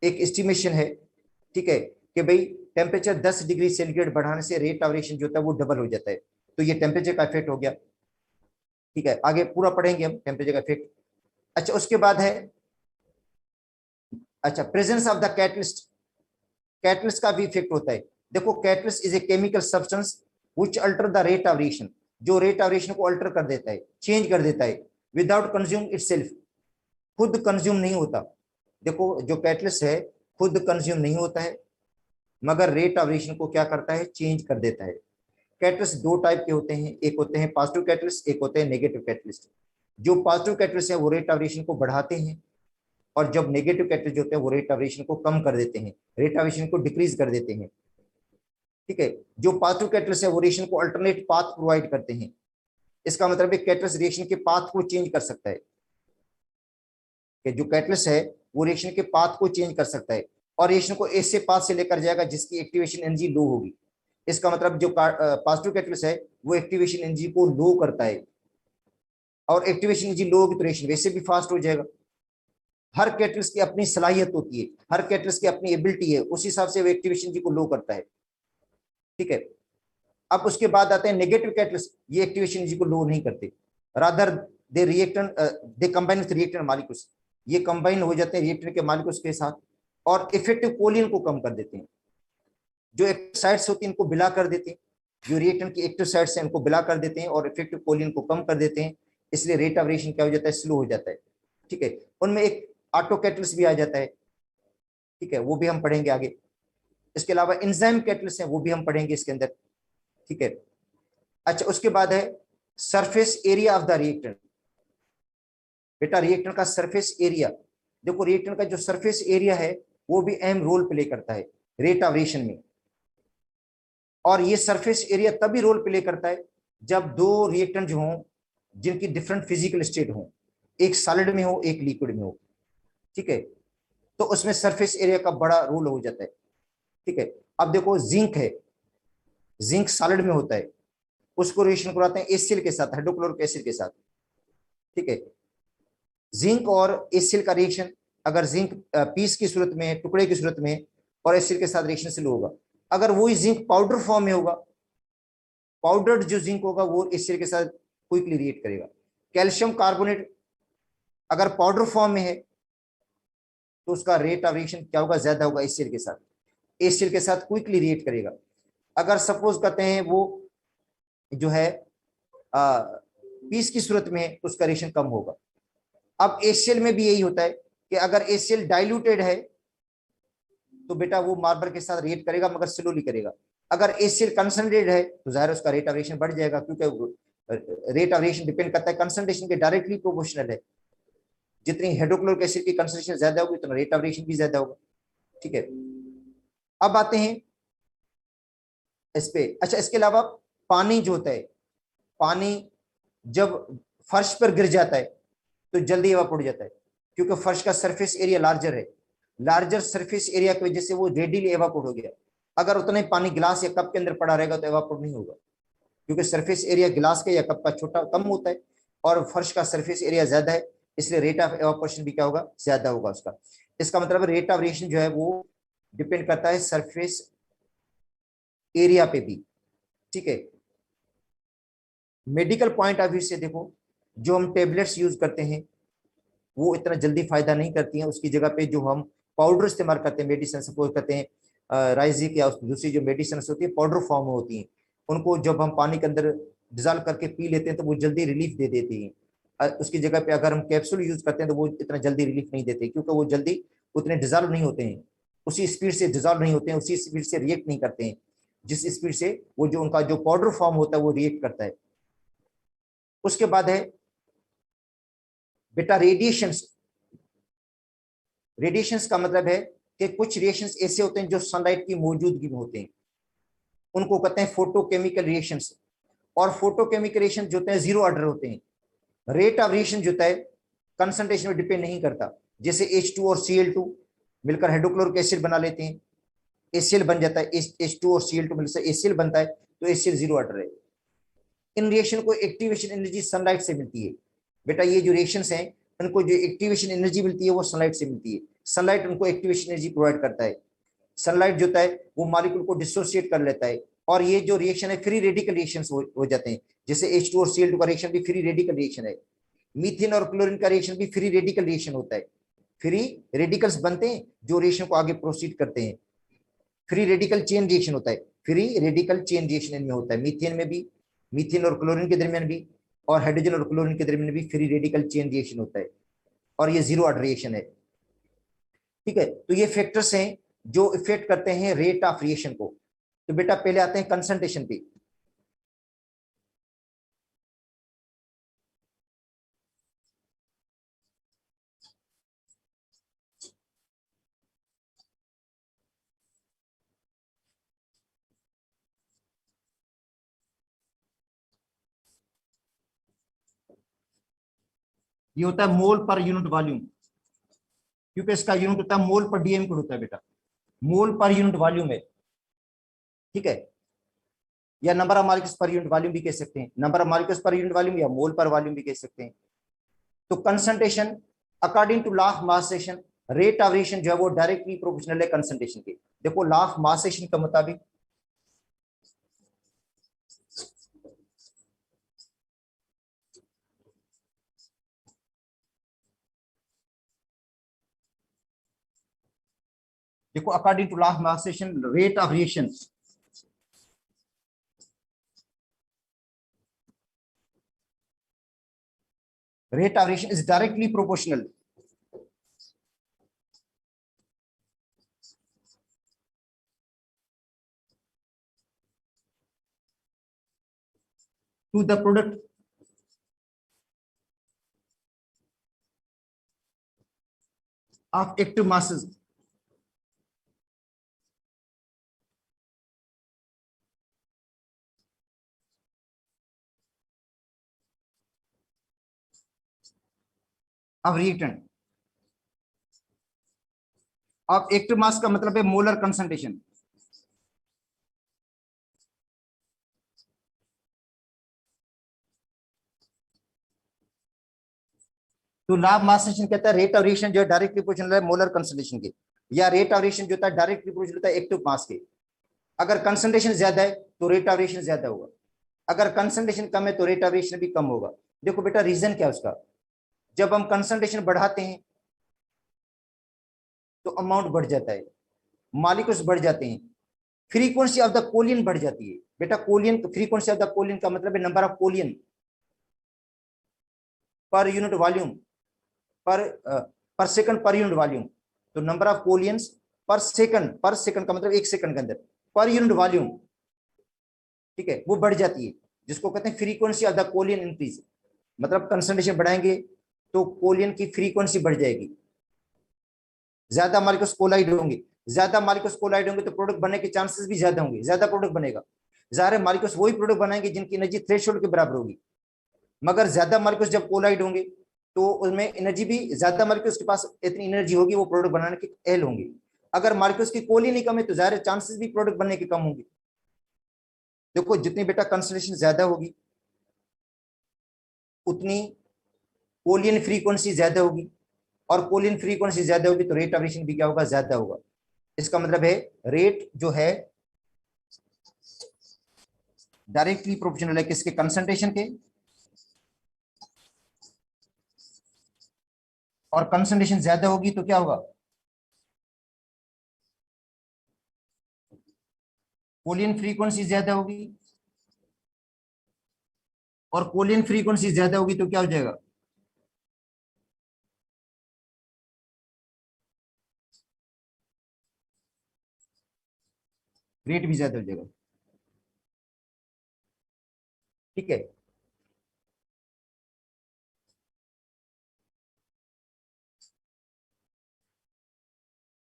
एक एस्टिमेशन है, ठीक है, कि भाई टेम्परेचर 10 डिग्री सेंटीग्रेड बढ़ाने से रेट ऑफ रिएक्शन जो होता है वो डबल हो जाता है। तो ये टेम्परेचर का इफेक्ट हो गया, ठीक है। आगे पूरा पढ़ेंगे हम टेम्परेचर का इफेक्ट। अच्छा, उसके बाद है अच्छा presence of the catalyst, catalyst का भी इफेक्ट होता है। देखो catalyst is a chemical substance which alter the rate of reaction, जो रेट ऑफ रिएक्शन को अल्टर कर देता है, चेंज कर देता है, विदाउट कंज्यूम इटसेल्फ, खुद कंज्यूम नहीं होता। देखो जो कैटलिस्ट है खुद कंज्यूम नहीं होता है, मगर रेट ऑफ रिएक्शन को क्या करता है, चेंज कर देता है। कैटलिस्ट दो टाइप के होते हैं, एक होते हैं पॉजिटिव कैटलिस्ट, एक होते हैं नेगेटिव कैटलिस्ट। जो पॉजिटिव कैटलिस्ट है वो रेट ऑफ रिएक्शन को बढ़ाते हैं, और जब नेगेटिव कैटलिस्ट होते हैं वो रेट ऑफ रिएक्शन को कम कर देते हैं, रेट ऑफ रिएक्शन को डिक्रीज कर देते हैं, ठीक है। जो पॉजिटिव कैटलिस्ट है वो रिएक्शन को अल्टरनेट पाथ प्रोवाइड करते हैं। इसका मतलब है कैटलिस्ट रिएक्शन के पाथ को चेंज कर सकता है, कि जो कैटलिस्ट है वो रिएक्शन के पाथ को चेंज कर सकता है और रिएक्शन को ऐसे पाथ से लेकर जाएगा जिसकी एक्टिवेशन एनर्जी लो होगी। इसका मतलब जो पॉजिटिव कैटलिस्ट है वो एक्टिवेशन एनर्जी को लो करता है, और एक्टिवेशन एनर्जी लो होगी तो रिएक्शन वैसे भी फास्ट हो जाएगा। हर कैटलिस्ट की अपनी सलाहियत होती है, हर कैटलिस्ट की अपनी एबिलिटी है, उस हिसाब से वो एक्टिवेशन एनर्जी को लो करता है, ठीक है। अब उसके बाद आते हैं नेगेटिव कैटलिस्ट, ये एक्टिवेशन एनर्जी को लो नहीं करते, rather they reactant they combine with reactant molecules, ये कंबाइन हो जाते हैं रिएक्टेंट के मॉलिक्यूल्स के साथ और इफेक्टिव कोलिन को कम कर देते हैं। जो एक्टिव साइट्स होती हैं इनको बिला कर देते हैं, जो रिएक्टेंट की एक्टिव साइट्स हैं इनको बिला कर देते हैं और इफेक्टिव कोलिन को कम कर देते हैं, इसलिए रेट ऑफ रिएक्शन क्या हो जाता है, स्लो हो जाता है, ठीक है। उनमें एक ऑटो कैटलिस्ट भी आ जाता है, ठीक है, वो भी हम पढ़ेंगे आगे। इसके अलावा एंजाइम कैटलिस्ट हैं वो भी हम पढ़ेंगे इसके अंदर, ठीक है। अच्छा, उसके बाद है surface area of the reactant. बेटा रिएक्टेंट का सरफेस एरिया, देखो रिएक्टेंट का जो सरफेस एरिया है वो भी अहम रोल प्ले करता है रेट ऑफ रिएक्शन में। और ये सरफेस एरिया तभी रोल प्ले करता है जब दो रिएक्टेंट जो हों जिनकी डिफरेंट फिजिकल स्टेट हो, एक सॉलिड में हो एक लिक्विड में हो, ठीक है, तो उसमें सरफेस एरिया का बड़ा रोल हो जाता है, ठीक है। अब देखो जिंक है, जिंक सॉलिड में होता है, उसको रिएक्शन कराते हैं HCl के साथ, हाइड्रोक्लोरिक एसिड के साथ। ठीक है, जिंक और HCl का रिएक्शन, अगर जिंक पीस की सूरत में, टुकड़े की सूरत में, और HCl के साथ रिएक्शन स्लो होगा। अगर वही जिंक पाउडर फॉर्म में होगा, पाउडर्ड जो जिंक होगा वो HCl के साथ क्विकली रिएक्ट करेगा। कैल्शियम कार्बोनेट अगर पाउडर फॉर्म में है तो उसका रेट ऑफ रिएक्शन क्या होगा, ज्यादा होगा HCl के साथ, HCl के साथ क्विकली रिएक्ट करेगा। अगर सपोज करते हैं वो जो है पीस की सूरत में तो उसका रिएक्शन कम होगा। अब HCl में भी यही होता है कि अगर HCl डाइल्यूटेड है तो बेटा वो मार्बर के साथ रिएक्ट करेगा मगर स्लोली करेगा। अगर HCl कंसंट्रेटेड है तो जाहिर उसका रेट ऑफ रिएक्शन बढ़ जाएगा, क्योंकि रेट ऑफ रिएक्शन डिपेंड करता है कंसंट्रेशन के डायरेक्टली प्रोपोर्शनल है। जितनी हाइड्रोक्लोरिक एसिड की कंसंट्रेशन ज्यादा होगी उतना रेट ऑफ रिएक्शन भी ज्यादा होगा। ठीक है, अब आते हैं इस पे। अच्छा, इसके अलावा पानी जो होता है, पानी जब फर्श पर गिर जाता है तो जल्दी इवापोरेट हो जाता है, क्योंकि फर्श का सरफेस एरिया लार्जर है। लार्जर सरफेस एरिया की वजह से वो रेडिली इवापोरेट हो गया। अगर उतना ही पानी गिलास या कप के अंदर पड़ा रहेगा तो इवापोरेट नहीं होगा, क्योंकि सरफेस एरिया गिलास का या कप का छोटा कम होता है और फर्श का सरफेस एरिया ज्यादा है, इसलिए रेट ऑफ इवापोरेशन भी क्या होगा, ज्यादा होगा उसका। इसका मतलब रेट ऑफ रिएक्शन जो है वो डिपेंड करता है सरफेस एरिया पे भी। ठीक है, मेडिकल पॉइंट ऑफ व्यू से देखो, जो हम टेबलेट्स यूज करते हैं वो इतना जल्दी फायदा नहीं करती हैं, उसकी जगह पे जो हम पाउडर इस्तेमाल करते हैं, मेडिसिन सपोज करते हैं राइजिक या दूसरी जो मेडिसिन होती है पाउडर फॉर्म में होती हैं, उनको जब हम पानी के अंदर डिजॉल्व करके पी लेते हैं तो वो जल्दी रिलीफ दे देती हैं। उसकी जगह पे अगर हम कैप्सूल यूज करते हैं तो वो इतना जल्दी रिलीफ नहीं देते, क्योंकि वो जल्दी उतने डिजॉल्व नहीं होते हैं, उसी स्पीड से डिजॉल्व नहीं होते हैं, उसी स्पीड से रिएक्ट नहीं करते हैं जिस स्पीड से वो जो उनका जो पाउडर फॉर्म होता है वो रिएक्ट करता है। उसके बाद है बेटा रेडिएशंस। रेडिएशंस का मतलब है कि कुछ रिएक्शंस ऐसे होते हैं जो सनलाइट की मौजूदगी में होते हैं, उनको कहते हैं फोटोकेमिकल रिएक्शंस। और फोटोकेमिकल रिएक्शन जो होते हैं जीरो ऑर्डर होते हैं। रेट ऑफ रिएक्शन जो होता है कंसंट्रेशन में डिपेंड नहीं करता। जैसे H2 और Cl2 मिलकर हाइड्रोक्लोरिक एसिड बना लेते हैं, HCl बन जाता है, H2 और Cl2 मिलकर HCl बनता है, तो HCl जीरो ऑर्डर है। इन रिएक्शन को एक्टिवेशन एनर्जी सनलाइट से मिलती है। बेटा ये जो रिएक्शंस हैं उनको जो एक्टिवेशन एनर्जी मिलती है वो सनलाइट से मिलती है। सनलाइट उनको एक्टिवेशन एनर्जी प्रोवाइड करता है। सनलाइट जो होता है वो मॉलिक्यूल को डिसोसिएट कर लेता है, और ये जो रिएक्शन है फ्री रेडिकल रिएक्शन हो जाते हैं। जैसे H2 और Cl2 का रिएक्शन भी फ्री रेडिकल रिएक्शन है। मीथेन और क्लोरीन का रिएक्शन भी फ्री रेडिकल रिएक्शन होता है। फ्री रेडिकल्स बनते हैं जो रिएक्शन को आगे प्रोसीड करते हैं। फ्री रेडिकल चेन रिएक्शन होता है, फ्री रेडिकल चेन रिएक्शन इनमें होता है, मीथेन में भी, मीथेन और क्लोरीन के दरमियान भी, और हाइड्रोजन और क्लोरीन के दरमियान भी फ्री रेडिकल चेन रिएक्शन होता है, और ये जीरो ऑर्डर रिएक्शन है। ठीक है, तो ये फैक्टर्स हैं जो इफेक्ट करते हैं रेट ऑफ रिएक्शन को। तो बेटा पहले आते हैं कंसंट्रेशन पे। ये होता है मोल पर यूनिट वॉल्यूम, क्योंकि इसका यूनिट होता है मोल पर डीएम होता है बेटा, मोल पर यूनिट वॉल्यूम है। ठीक है, या number of molecules per unit volume भी कह सकते हैं, number of molecules per unit volume या मोल पर वॉल्यूम भी कह सकते हैं। तो concentration according to law of mass action, rate of reaction जो है वो डायरेक्टली प्रोपोर्शनल है कंसंट्रेशन के। देखो लॉ ऑफ मास एक्शन के मुताबिक देखो according to law of mass action rate of reaction is directly proportional to the product of active masses of reactant। अब एक्टिव मास का मतलब है मोलर कंसंट्रेशन। तो लाभ मास रिलेशन कहता है रेट ऑफ रिएक्शन जो है डायरेक्टली प्रोपोर्शनल है मोलर कंसंट्रेशन के, या रेट ऑफ रिएक्शन जो होता है डायरेक्टली प्रोपोर्शनल होता है एक्टिव मास के। अगर कंसंट्रेशन ज्यादा है तो रेट ऑफ रिएक्शन ज्यादा होगा, अगर कंसंट्रेशन कम है तो रेट ऑफ रिएक्शन भी कम होगा। देखो बेटा रीजन क्या है उसका, जब हम कंसंट्रेशन बढ़ाते हैं तो अमाउंट बढ़ जाता है, मॉलिक्यूल्स बढ़ जाते हैं, फ्रीक्वेंसी ऑफ द कोलियन बढ़ जाती है। बेटा collision, frequency of the collision का मतलब है number of collision per unit volume, per second per unit volume. तो number of collisions per second का मतलब एक सेकंड के अंदर, पर यूनिट वॉल्यूम, ठीक है, वो बढ़ जाती है, जिसको कहते हैं फ्रीक्वेंसी ऑफ द कोलियन इंक्रीज। मतलब कंसंट्रेशन बढ़ाएंगे तो कोलियन की फ्रीक्वेंसी बढ़ जाएगी, ज्यादा मॉलिक्यूल्स कोलाइड होंगे, ज्यादा मॉलिक्यूल्स कोलाइड होंगे तो प्रोडक्ट बनने के चांसेस भी ज्यादा होंगे, ज्यादा प्रोडक्ट बनेगा। जाहिर है मॉलिक्यूल्स वही प्रोडक्ट बनाएंगे जिनकी एनर्जी थ्रेशोल्ड के बराबर होगी, मगर ज्यादा मॉलिक्यूल्स जब कोलाइड होंगे तो उसमें एनर्जी भी ज्यादा, मॉलिक्यूल्स के पास इतनी एनर्जी होगी वो प्रोडक्ट बनाने के एल होंगे। अगर मॉलिक्यूल्स की कोली नहीं कम है तो जाहिर चांसेस भी प्रोडक्ट बनने के कम होंगे। देखो जितनी बेटा कंसंट्रेशन ज्यादा होगी उतनी कोलियन फ्रीक्वेंसी ज्यादा होगी, और कोलियन फ्रीक्वेंसी ज्यादा होगी तो रेट ऑफ रिएक्शन भी क्या होगा, ज्यादा होगा। इसका मतलब है रेट जो है डायरेक्टली प्रोपोर्शनल है किसके, कंसंट्रेशन के, और कंसंट्रेशन ज्यादा होगी तो क्या होगा, कोलियन फ्रीक्वेंसी ज्यादा होगी, और कोलियन फ्रीक्वेंसी ज्यादा होगी तो क्या हो जाएगा, रेट भी ज्यादा हो जाएगा। ठीक है,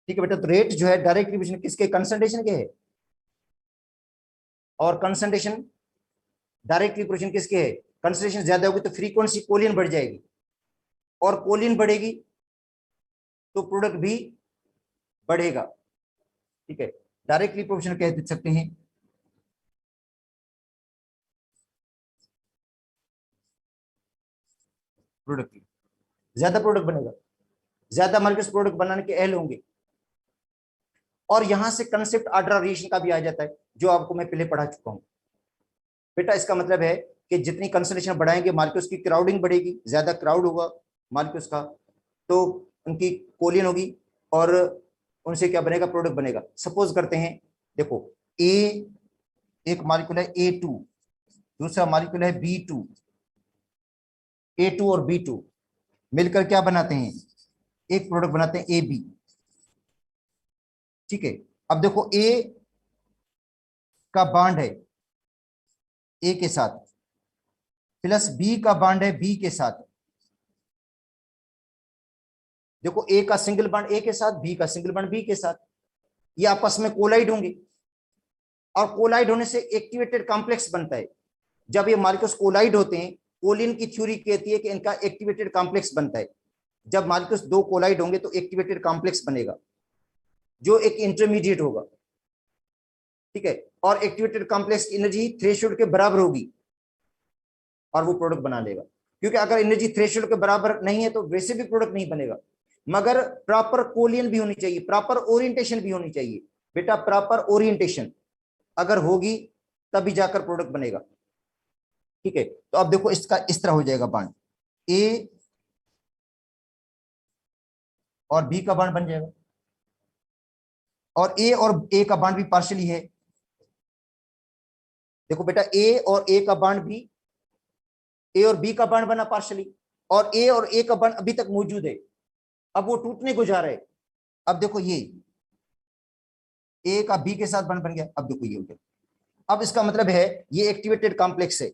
ठीक है बेटा, तो रेट जो है डायरेक्ट डिविजन किसके, कंसंट्रेशन के है, और कंसंट्रेशन डायरेक्ट प्रोपोर्शन किसके है, कंसंट्रेशन ज्यादा होगी तो फ्रीक्वेंसी कोलियन बढ़ जाएगी, और कोलियन बढ़ेगी तो प्रोडक्ट भी बढ़ेगा। ठीक है, डायरेक्टली प्रोपोर्शनल कह सकते हैं। प्रोडक्ट की ज्यादा प्रोडक्ट बनेगा, ज्यादा मॉलिक्यूल्स प्रोडक्ट बनाने के एल होंगे। और यहां से कंसेप्ट ऑर्डर ऑफ रिएक्शन का भी आ जाता है जो आपको मैं पहले पढ़ा चुका हूं। बेटा इसका मतलब है कि जितनी कंसंट्रेशन बढ़ाएंगे मॉलिक्यूल्स की क्राउडिंग बढ़ेगी, ज्यादा क्राउड होगा मॉलिक्यूल्स का तो उनकी कोलियन होगी, और उनसे क्या बनेगा, प्रोडक्ट बनेगा। सपोज करते हैं, देखो ए, एक मॉलिक्यूल है A2, दूसरा मॉलिक्यूल है B2, A2 और B2 मिलकर क्या बनाते हैं, एक प्रोडक्ट बनाते हैं AB। ठीक है, अब देखो A का बॉन्ड है A के साथ, प्लस B का बॉन्ड है B के साथ। देखो A का सिंगल बॉन्ड A के साथ, B का सिंगल बॉन्ड B के साथ, ये आपस में कोलाइड होंगे, और कोलाइड होने से एक्टिवेटेड कॉम्प्लेक्स बनता है। जब ये मॉलिक्यूल्स कोलाइड होते हैं, कोलिन की थ्योरी कहती है कि इनका एक्टिवेटेड कॉम्प्लेक्स बनता है। जब मॉलिक्यूल्स दो कोलाइड होंगे तो एक्टिवेटेड कॉम्प्लेक्स बनेगा जो एक इंटरमीडिएट होगा। ठीक है, और एक्टिवेटेड कॉम्प्लेक्स की एनर्जी थ्रेशोल्ड के बराबर होगी और वो प्रोडक्ट बना लेगा। क्योंकि अगर एनर्जी थ्रेशोल्ड के बराबर नहीं है तो वैसे भी प्रोडक्ट नहीं बनेगा, मगर प्रॉपर कोलियन भी होनी चाहिए, प्रॉपर ओरिएंटेशन भी होनी चाहिए। बेटा प्रॉपर ओरिएंटेशन अगर होगी तभी जाकर प्रोडक्ट बनेगा। ठीक है, तो अब देखो इसका इस तरह हो जाएगा बांड, ए और बी का बांड बन जाएगा, और ए का बांड भी पार्शियली है। देखो बेटा ए का बांड भी, ए और बी का बांड बना पार्शियली, और ए का बांड अभी तक मौजूद है, अब वो टूटने को जा रहा है। अब देखो ये ए का बी के साथ बांड बन गया, अब देखो ये हो गया। अब इसका मतलब है ये एक्टिवेटेड कॉम्प्लेक्स है।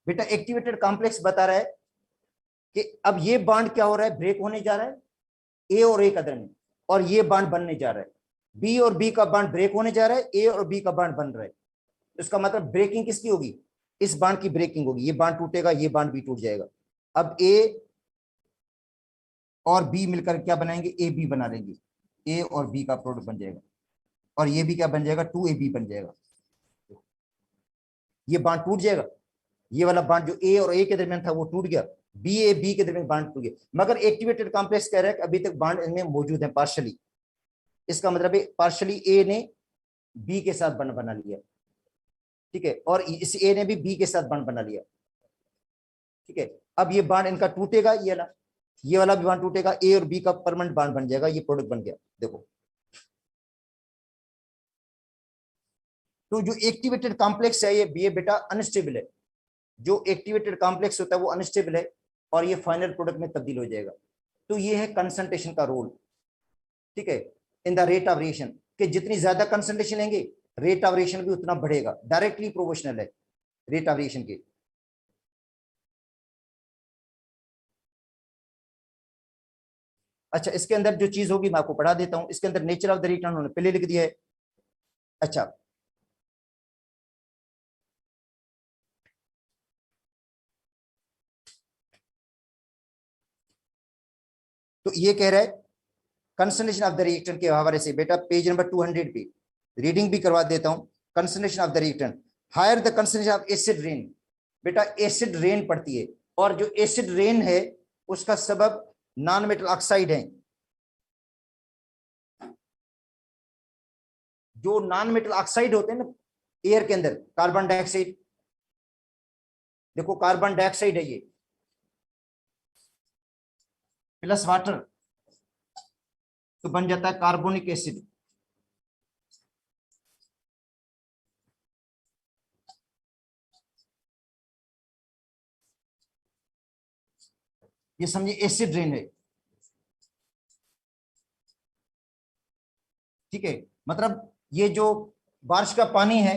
बेटा एक्टिवेटेड कॉम्प्लेक्स बता रहा है कि अब ये बांड क्या हो रहा है, ब्रेक होने जा रहा है ए और ए का दरमियान, और ये बांड बनने जा रहा है। बी और बी का बांड ब्रेक होने जा रहा है, ए और बी का बांड बन रहा है। तो इसका मतलब ब्रेकिंग किसकी होगी, इस बांड की ब्रेकिंग होगी, ये बांड टूटेगा, ये बांड भी टूट जाएगा। अब ए और बी मिलकर क्या बनाएंगे, ए बी बना लेंगे, ए और बी का प्रोडक्ट बन जाएगा। और ये भी क्या बन जाएगा, 2AB बन जाएगा। ये बांड टूट जाएगा, ये वाला बांड जो ए और ए के दरमियान था वो टूट गया, बी ए बी के दरमियान बांड टूट गया। मगर एक्टिवेटेड कॉम्प्लेक्स कह रहा है कि अभी तक बांड इनमें मौजूद है पार्शली। इसका मतलब है पार्शली ए ने बी के साथ बंध बना लिया, ठीक है, और इस ए ने भी बी के साथ बंध बना लिया, ठीक है। अब ये बांड इनका टूटेगा, ये वाला भी बांड टूटेगा, ए और बी का परमानेंट बांड बन जाएगा, ये प्रोडक्ट बन गया। देखो तो जो एक्टिवेटेड कॉम्प्लेक्स है ये बेटा अनस्टेबल है। जो एक्टिवेटेड कॉम्प्लेक्स होता है वो अनस्टेबल है और ये फाइनल प्रोडक्ट में तब्दील हो जाएगा। तो ये है कंसंट्रेशन का रोल, ठीक है, in the rate of reaction, कि जितनी ज्यादा कंसंट्रेशन लेंगे रेट ऑफ रिएक्शन भी उतना बढ़ेगा, डायरेक्टली प्रोपोर्शनल है रेट ऑफ रिएक्शन के। अच्छा, इसके अंदर जो चीज होगी मैं आपको पढ़ा देता हूं। इसके अंदर नेचर ऑफ द रिएक्शन उन्होंने पहले लिख दिया है। अच्छा, तो ये कह रहा है कंसंट्रेशन ऑफ द रिएक्टेंट के हवाले से बेटा पेज नंबर 200 पे रीडिंग भी करवा देता हूं। Concentration of the reactant, higher the concentration of acid rain. बेटा एसिड रेन पड़ती है और जो एसिड रेन है उसका सबब नॉन मेटल ऑक्साइड है। जो नॉन मेटल ऑक्साइड होते हैं ना एयर के अंदर, कार्बन डाइऑक्साइड, देखो कार्बन डाइऑक्साइड है ये प्लस वाटर तो बन जाता है कार्बोनिक एसिड। ये समझिए एसिड रेन है, ठीक है। मतलब ये जो बारिश का पानी है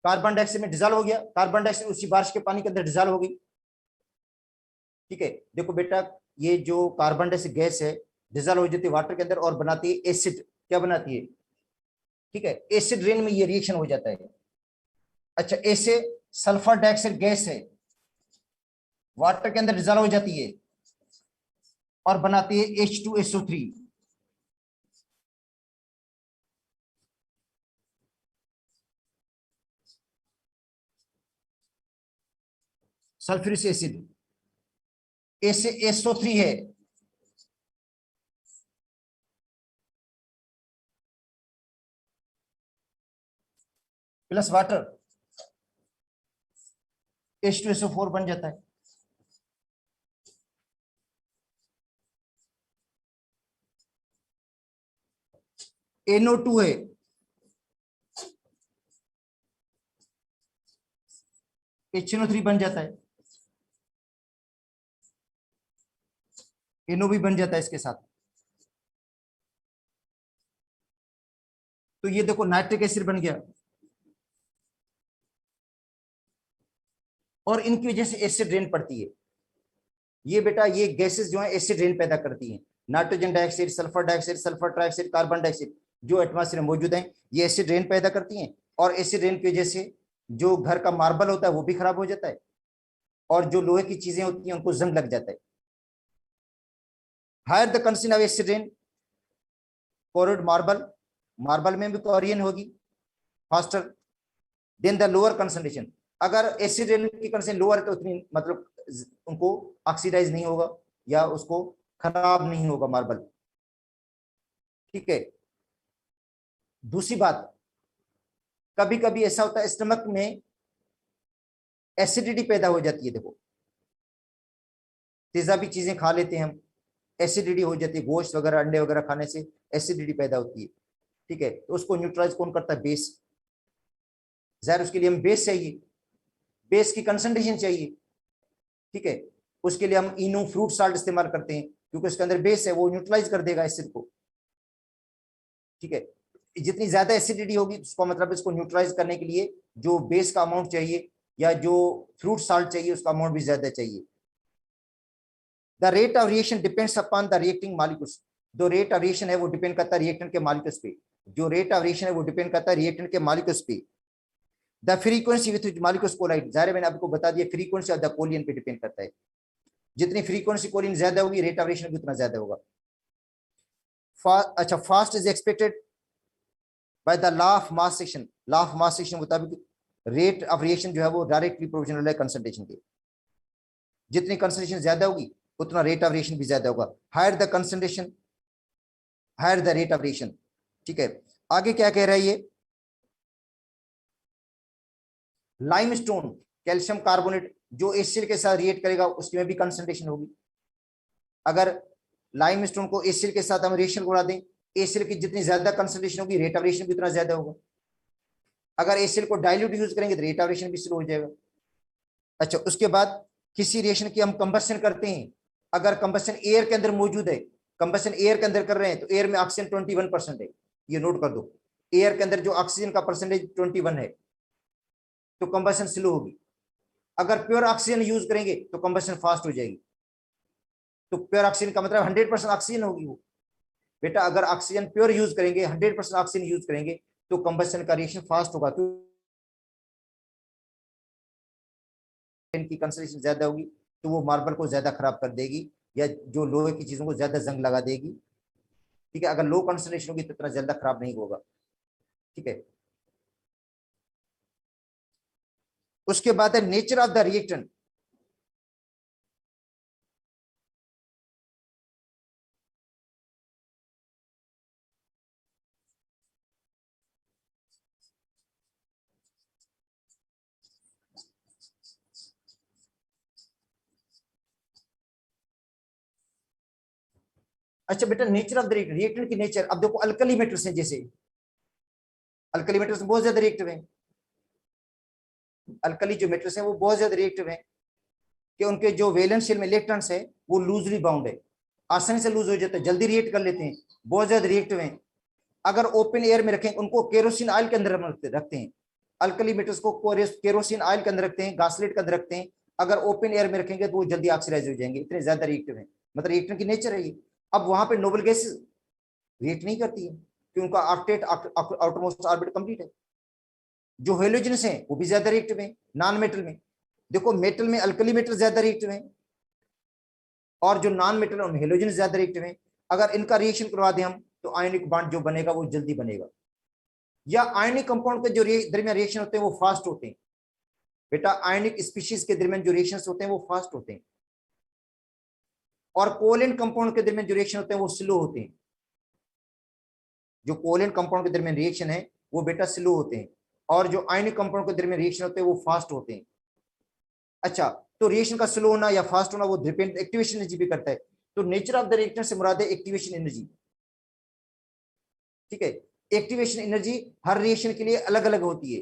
कार्बन डाइऑक्साइड में डिजॉल्व हो गया, कार्बन डाइऑक्साइड उसी बारिश के पानी के अंदर डिजॉल्व हो गई, ठीक है। देखो बेटा ये जो कार्बन डाइऑक्साइड गैस है डिजॉल्व हो जाती है वाटर के अंदर और बनाती है एसिड, क्या बनाती है, ठीक है। एसिड रेन में ये रिएक्शन हो जाता है। अच्छा, ऐसे सल्फर डाइऑक्साइड गैस है वाटर के अंदर डिजॉल्व हो जाती है और बनाती है H2SO3, सल्फ्यूरिक एसिड। ऐसे SO3 है, प्लस वाटर H2SO4 बन जाता है। NO2 है, HNO3 बन जाता है, NO भी बन जाता है इसके साथ। तो ये देखो नाइट्रिक एसिड बन गया और इनकी वजह से एसिड रेन पड़ती है। ये बेटा ये गैसेस जो है एसिड रेन पैदा करती हैं। Nitrogen dioxide, sulphur dioxide, sulphur trioxide, carbon dioxide जो एटमॉस्फेयर में मौजूद हैं ये एसिड रेन पैदा करती हैं और एसिड रेन की वजह से जो घर का मार्बल होता है वो भी खराब हो जाता है और जो लोहे की चीजें होती हैं उनको जंग लग जाता है। Higher the concentration of acid rain, corrode marble, marble में भी कोरियन होगी faster than the lower concentration. अगर एसिड रेन की कंसंट्रेशन लोअर है तो उतनी मतलब उनको ऑक्सीडाइज नहीं होगा या उसको खराब नहीं होगा मार्बल, ठीक है। दूसरी बात, कभी कभी ऐसा होता है स्टमक में एसिडिटी पैदा हो जाती है। देखो तेजाबी चीजें खा लेते हैं हम, एसिडिटी हो जाती है, गोश्त वगैरह अंडे वगैरह खाने से एसिडिटी पैदा होती है, ठीक है। तो उसको न्यूट्रलाइज कौन करता है, बेस। जाहिर उसके लिए हम बेस चाहिए, बेस की कंसंट्रेशन चाहिए, ठीक है। उसके लिए हम इनो फ्रूट साल्ट इस्तेमाल करते हैं क्योंकि उसके अंदर बेस है, वो न्यूट्रलाइज कर देगा एसिड को, ठीक है। जितनी ज्यादा एसिडिटी होगी उसका मतलब इसको न्यूट्रलाइज करने के लिए जो बेस का अमाउंट चाहिए या जो फ्रूट साल्ट चाहिए उसका अमाउंट भी ज्यादा चाहिए। The rate of reaction depends upon the reacting molecules. जो रेट ऑफ रिएक्शन है वो डिपेंड करता है रिएक्टेंट के मॉलिक्यूल्स पे, जो रेट ऑफ रिएक्शन है वो डिपेंड करता है रिएक्टेंट के मॉलिक्यूल्स पे। The frequency with which molecules collide, जाहिर मैंने आपको बता दिया फ्रीक्वेंसी ऑफ द कोलियन पे डिपेंड करता है। जितनी फ्रीक्वेंसी कोलियन ज्यादा होगी रेट ऑफ रिएक्शन भी उतना ज्यादा होगा। अच्छा, fast is expected by the law of mass section, law of mass section मुताबिक रेट ऑफ रिएक्शन जो है वो डायरेक्टली प्रोपोर्शनल है कंसंट्रेशन के। जितनी कंसंट्रेशन ज्यादा होगी उतना रेट ऑफ रिएक्शन भी ज्यादा होगा। Higher the concentration higher the rate of reaction. ठीक है, आगे क्या कह रहा है ये, लाइमस्टोन कैल्शियम कार्बोनेट जो एसिड के साथ रिएक्ट करेगा उसमें भी कंसंट्रेशन होगी। अगर लाइमस्टोन को एसिड के साथ हम रिएक्शन करा दें, एसिड की जितनी ज्यादा कंसंट्रेशन होगी रेट ऑफ रिएक्शन भी उतना ज्यादा होगा। अगर एसिड को डाइल्यूट यूज करेंगे तो रेट ऑफ रिएक्शन भी स्लो हो जाएगा। अच्छा, उसके बाद किसी रिएक्शन की हम कंबशन करते हैं, अगर कंबशन एयर के अंदर मौजूद है, कंबशन एयर के अंदर कर रहे हैं तो एयर में ऑक्सीजन 21% है, ये नोट कर दो। एयर के अंदर जो ऑक्सीजन का परसेंटेज 21 है तो कंबशन स्लो होगी। अगर प्योर ऑक्सीजन यूज करेंगे तो कंबशन फास्ट हो जाएगी। तो प्योर ऑक्सीजन का मतलब 100% ऑक्सीजन होगी वो। बेटा अगर ऑक्सीजन प्योर यूज करेंगे, 100% ऑक्सीजन यूज करेंगे तो कंबशन का रिएक्शन फास्ट होगा, की कंसंट्रेशन ज्यादा होगी तो वो मार्बल को ज्यादा खराब कर देगी या जो लोहे की चीजों को ज्यादा जंग लगा देगी। ठीक है, अगर लो कंसंट्रेशन होगी तो इतना ज्यादा खराब नहीं होगा। ठीक है, उसके बाद है नेचर ऑफ द रिएक्टेंट। अच्छा बेटा, nature of the reactant, reactant की नेचर। अब देखो अल्कली मेटल्स हैं, जैसे अल्कली मेटल्स बहुत ज्यादा रिएक्टिव हैं। अल्कली जो मेटल्स हैं वो बहुत ज्यादा रिएक्टिव हैं कि उनके जो वैलेंस शेल में इलेक्ट्रॉन्स है वो लूजली बाउंड है, आसानी से लूज हो जाते हैं, जल्दी रिएक्ट कर लेते हैं, बहुत ज्यादा रिएक्टिव हैं। अगर ओपन एयर में रखें उनको केरोसिन ऑयल के अंदर रखते हैं, अल्कली मेटल्स को केरोसिन ऑयल के अंदर रखते हैं, गासलेट के अंदर रखते हैं। अगर ओपन एयर में रखेंगे तो वो जल्दी ऑक्सीडाइज हो जाएंगे, इतने ज्यादा रिएक्टिव हैं। मतलब रिएक्टर की नेचर है ये। अब वहां पे नोबल गैस रिएक्ट नहीं करती है क्योंकि उनका ऑक्टेट आउटरमोस्ट ऑर्बिट कंप्लीट है। जो हेलोजन्स हैं वो भी ज्यादा रिएक्टिव हैं नॉन मेटल में। देखो मेटल में अल्कली मेटल ज्यादा रिएक्टिव हैं और जो नॉन मेटल है उनमें हेलोजन ज्यादा रिएक्टिव हैं। अगर इनका रिएक्शन करवा दें हम तो आयनिक बॉन्ड जो बनेगा वो जल्दी बनेगा, या आयनिक कंपाउंड के जो दरमियान रिएक्शन होते हैं वो फास्ट होते हैं। बेटा आयनिक स्पीशीज के दरमियान जो रिएक्शन होते हैं वो फास्ट होते हैं और कोवलेंट कंपाउंड के दरमियान जो रिएक्शन होते हैं वो स्लो होते हैं। जो कोवलेंट कंपाउंड के दरमियान रिएक्शन है वो बेटा स्लो होते हैं और जो आयनिक कंपाउंड के दरमियान रिएक्शन होते हैं वो फास्ट होते हैं। अच्छा, तो रिएक्शन का स्लो होना या फास्ट होना वो डिपेंड एक्टिवेशन एनर्जी भी करता है। तो नेचर ऑफ द रिएक्टेंट से मुराद है एक्टिवेशन एनर्जी। ठीक है, एक्टिवेशन एनर्जी हर रिएक्शन के लिए अलग अलग होती है।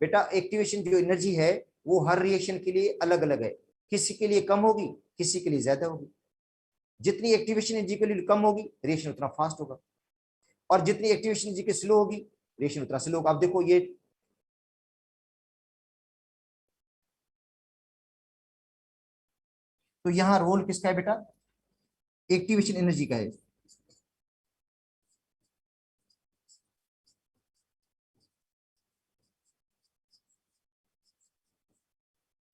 बेटा एक्टिवेशन जो एनर्जी है वो हर रिएक्शन के लिए अलग अलग है, किसी के लिए कम होगी किसी के लिए ज्यादा होगी। जितनी एक्टिवेशन एनर्जी के लिए कम होगी रिएक्शन उतना फास्ट होगा और जितनी एक्टिवेशन एनर्जी के स्लो होगी रिएक्शन उतना स्लो होगा। अब देखो ये तो यहां रोल किसका है बेटा, एक्टिवेशन एनर्जी का है।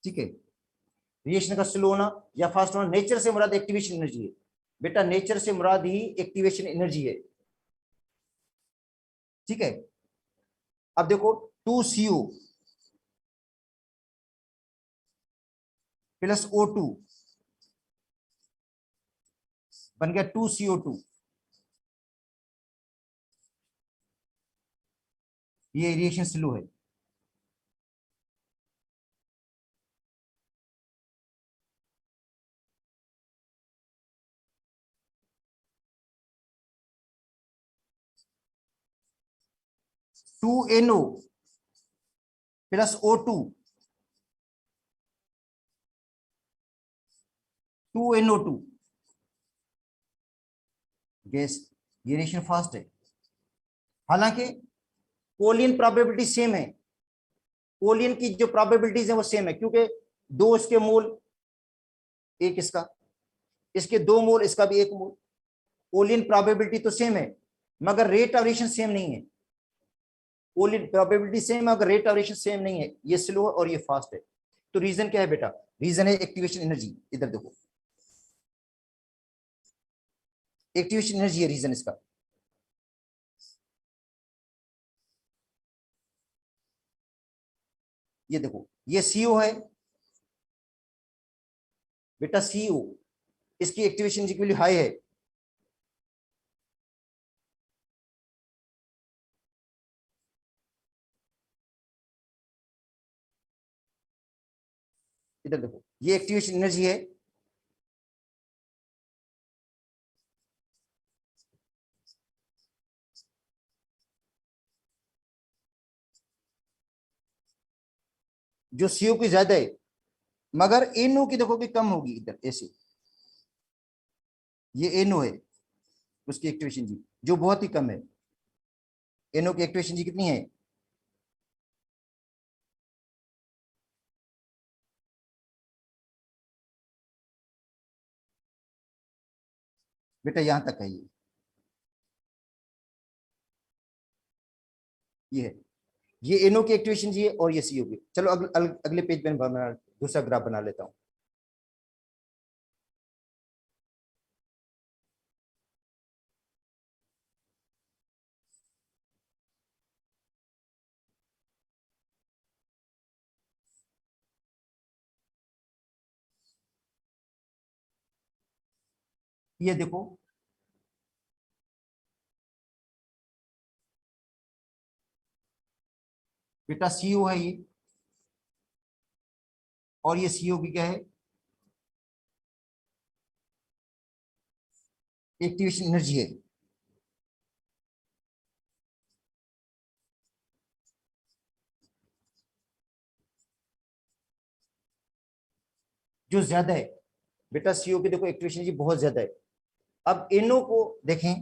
ठीक है, रिएक्शन का स्लो होना या फास्ट होना, नेचर से मुराद एक्टिवेशन एनर्जी है। बेटा नेचर से मुराद ही एक्टिवेशन एनर्जी है। ठीक है, अब देखो 2CO प्लस O2 बन गया 2CO2। ये रिएक्शन स्लो है। NO प्लस O2 गैस, ये रिएक्शन फास्ट है। हालांकि कोलियन प्रोबेबिलिटी सेम है, कोलियन की जो प्रोबेबिलिटीज है वो सेम है क्योंकि दो इसके मोल, एक इसका, इसके दो मोल, इसका भी एक मोल। कोलियन प्रोबेबिलिटी तो सेम है मगर रेट ऑफ रिएक्शन सेम नहीं है। कोलियन प्रोबेबिलिटी सेम है मगर रेट ऑफ रिएक्शन सेम नहीं है, ये स्लो है और ये फास्ट है। तो रीजन क्या है बेटा, रीजन है एक्टिवेशन एनर्जी। इधर देखो एक्टिवेशन एनर्जी है रीजन इसका। ये देखो ये CO है बेटा, CO इसकी एक्टिवेशन एनर्जी की वैल्यू हाई है, इधर देखो ये एक्टिवेशन एनर्जी है, जो CO की ज्यादा है, मगर NO की देखो कि कम होगी, इधर ऐसे ये NO है उसकी एक्टिवेशन जी जो बहुत ही कम है, NO की एक्टिवेशन जी कितनी है, बेटा यहां तक है, ये है, ये NO की एक्टिवेशन जी है और ये CO की। चलो अगले पेज पे मैं दूसरा ग्राफ बना लेता हूं। ये देखो बेटा CO है ये, और ये CO की क्या है, एक्टिवेशन एनर्जी है। जो ज्यादा है बेटा CO की देखो एक्टिवेशन एनर्जी बहुत ज्यादा है। अब NO को देखें,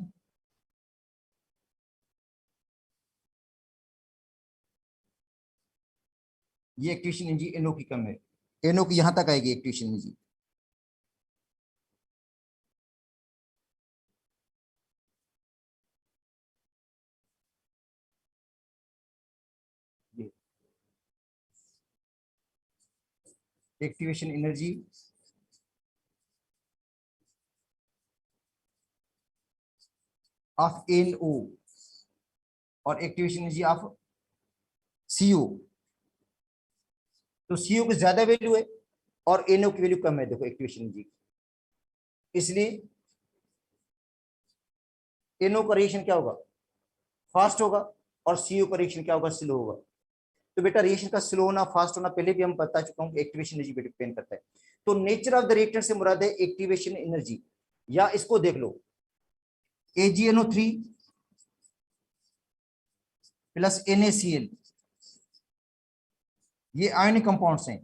ये एक्टिवेशन एनर्जी NO की कम है, NO की यहां तक आएगी activation energy, activation energy of NO और एक्टिवेशन एनर्जी ऑफ CO। तो CO की ज्यादा वैल्यू है और NO की वैल्यू कम है, देखो एक्टिवेशन एनर्जी, इसलिए NO का रिएक्शन क्या होगा, फास्ट होगा, और CO का रिएक्शन क्या होगा, स्लो होगा। तो बेटा रिएक्शन का स्लो होना फास्ट होना पहले भी हम बता चुका हूं कि एक्टिवेशन एनर्जी पे डिपेंड करता है। तो नेचर ऑफ द रिएक्टेंट से मुराद है एक्टिवेशन एनर्जी, या इसको देख लो AgNO3 प्लस NaCl, ये आयनिक कंपाउंड्स हैं,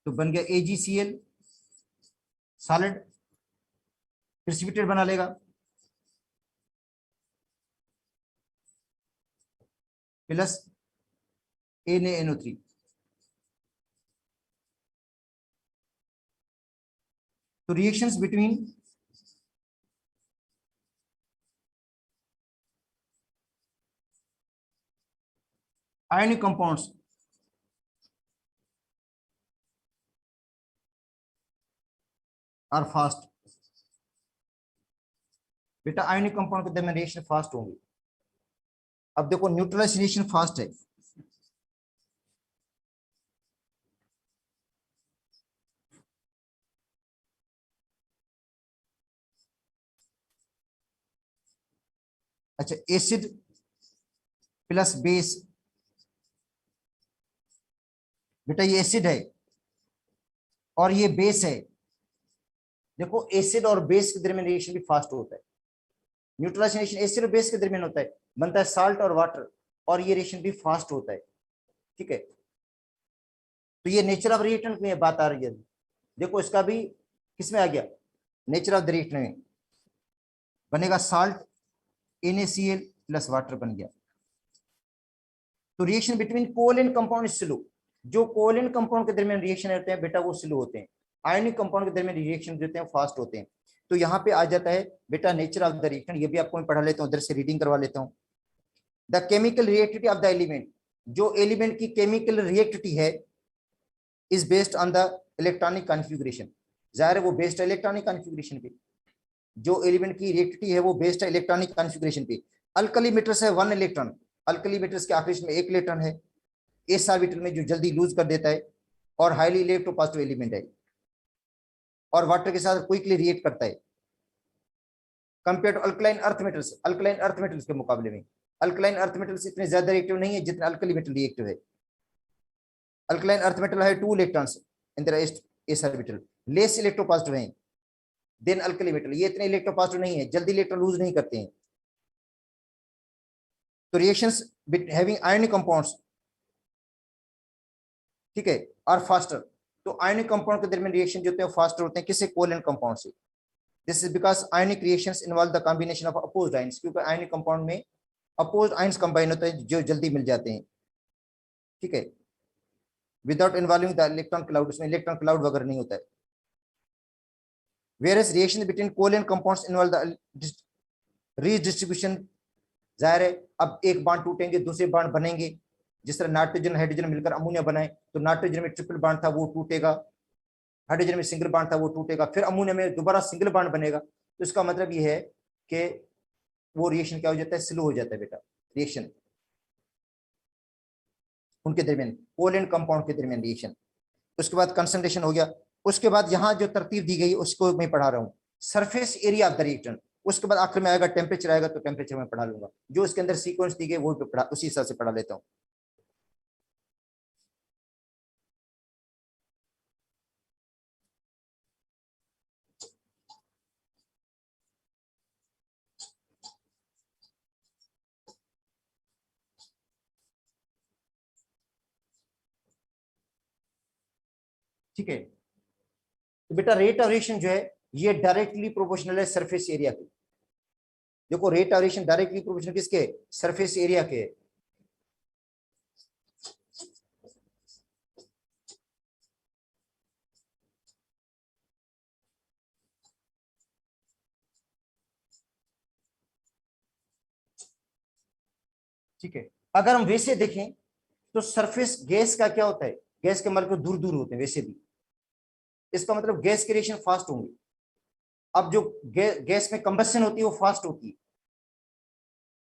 तो बन गया AgCl, सॉलिड प्रेसिपिटेट बना लेगा, प्लस NaNO3। तो reactions between ionic compounds are fast। बेटा आयनिक कंपाउंड के दरमियान रिएक्शन फास्ट होंगे। अब देखो न्यूट्रलाइजेशन फास्ट है, अच्छा एसिड प्लस बेस, बेटा ये एसिड है और ये बेस है, देखो एसिड और बेस के दरमियान रिएक्शन भी फास्ट होता है, न्यूट्रलाइजेशन एसिड और बेस के दरमियान होता है, बनता है साल्ट और वाटर, और ये रिएक्शन भी फास्ट होता है, ठीक है। तो ये नेचर ऑफ रिएक्टेंट में बात आ रही है, देखो इसका भी किसमें आ गया, नेचर ऑफ द रिएक्टेंट में बनेगा साल्ट NaCl प्लस वाटर बन गया। तो reaction between covalent compound slow, जो कोवैलेंट कंपाउंड के दरमियान रिएक्शन होते हैं बेटा वो स्लो होते हैं, आयनिक कंपाउंड के दरमियान रिएक्शन देते हैं फास्ट होते हैं। तो यहाँ पे आ जाता है बेटा नेचर ऑफ द रिएक्टेंट, ये भी आपको मैं पढ़ा लेता हूँ, उधर से रीडिंग करवा लेता हूँ। The chemical reactivity of the element, जो एलिमेंट की केमिकल रिएक्टिविटी है is based on the electronic configuration, जाहिर है वो बेस्ड है इलेक्ट्रॉनिक कॉन्फ़िगरेशन पे, जो एलिमेंट की रिएक्टिविटी है वो बेस्ड है इलेक्ट्रॉनिक कॉन्फ़िगरेशन पे। अल्कली मैटर्स है 1 इलेक्ट्रॉन, अल्कली मेटल्स के आखिरी में एक इलेक्ट्रॉन है, एस ऑर्बिटल में जो जल्दी लूज कर देता है और हाईली इलेक्ट्रोपॉजिटिव एलिमेंट है और वाटर के साथ क्विकली रिएक्ट करता है compare to alkaline earth metals. Alkaline earth metals के मुकाबले में अल्कलाइन अर्थ मेटल्स इतने ज्यादा रिएक्टिव नहीं है जितने अल्कली मेटल रिएक्टिव है। अल्कलाइन अर्थ मेटल है 2 electrons in their S orbital, less electropositive हैं देन अल्कली मेटल, ये इतने इलेक्ट्रोपॉजिटिव नहीं है, जल्दी इलेक्ट्रॉन लूज नहीं करते हैं। तो रिएक्शंस हैविंग आयनिक कंपाउंड्स, ठीक है, और फास्टर। तो आयनिक कंपाउंड के दरमियान रिएक्शन जो होते हैं फास्टर होते हैं किससे? कोवैलेंट कंपाउंड से। This is because ionic reactions involve the combination of opposed ions, क्योंकि आयनिक कंपाउंड में अपोज्ड आयंस कंबाइन होते हैं जो जल्दी मिल जाते हैं, ठीक है, without involving the electron cloud, उसमें इलेक्ट्रॉन क्लाउड वगैरह नहीं होता है। Various reaction between covalent compounds involve the redistribution. जाहिर है अब एक बांड टूटेंगे दूसरे बांड बनेंगे, जिस तरह नाइट्रोजन हाइड्रोजन मिलकर अमोनिया बनाए तो नाइट्रोजन में ट्रिपल बांड था वो टूटेगा, हाइड्रोजन में सिंगल बांड था वो टूटेगा, फिर अमोनिया में दोबारा सिंगल बांड बनेगा। तो इसका मतलब ये है कि वो रिएक्शन क्या हो जाता है? स्लो हो जाता है बेटा रिएक्शन उनके दरमियान, कोवैलेंट कंपाउंड के दरमियान रिएक्शन। उसके बाद कंसंट्रेशन हो गया। उसके बाद यहाँ जो तरतीब दी गई उसको मैं पढ़ा रहा हूँ, surface area of the reaction. उसके बाद आखिर में आएगा टेम्परेचर, आएगा तो टेम्परेचर में पढ़ा लूंगा, जो इसके अंदर सीक्वेंस दी गई वो पढ़ा, उसी हिसाब से पढ़ा लेता हूँ। ठीक है, तो बेटा रेट ऑफ रिएक्शन जो है ये डायरेक्टली प्रोपोर्शनल है सरफेस एरिया के। देखो rate of reaction directly proportional किसके? सरफेस एरिया के। ठीक है, अगर हम वैसे देखें तो सरफेस गैस का क्या होता है? गैस के मॉलिक्यूल दूर दूर होते हैं वैसे भी, इसका मतलब गैस के रिएक्शन फास्ट होंगे। अब जो गैस में कंबशन होती है वो फास्ट होती है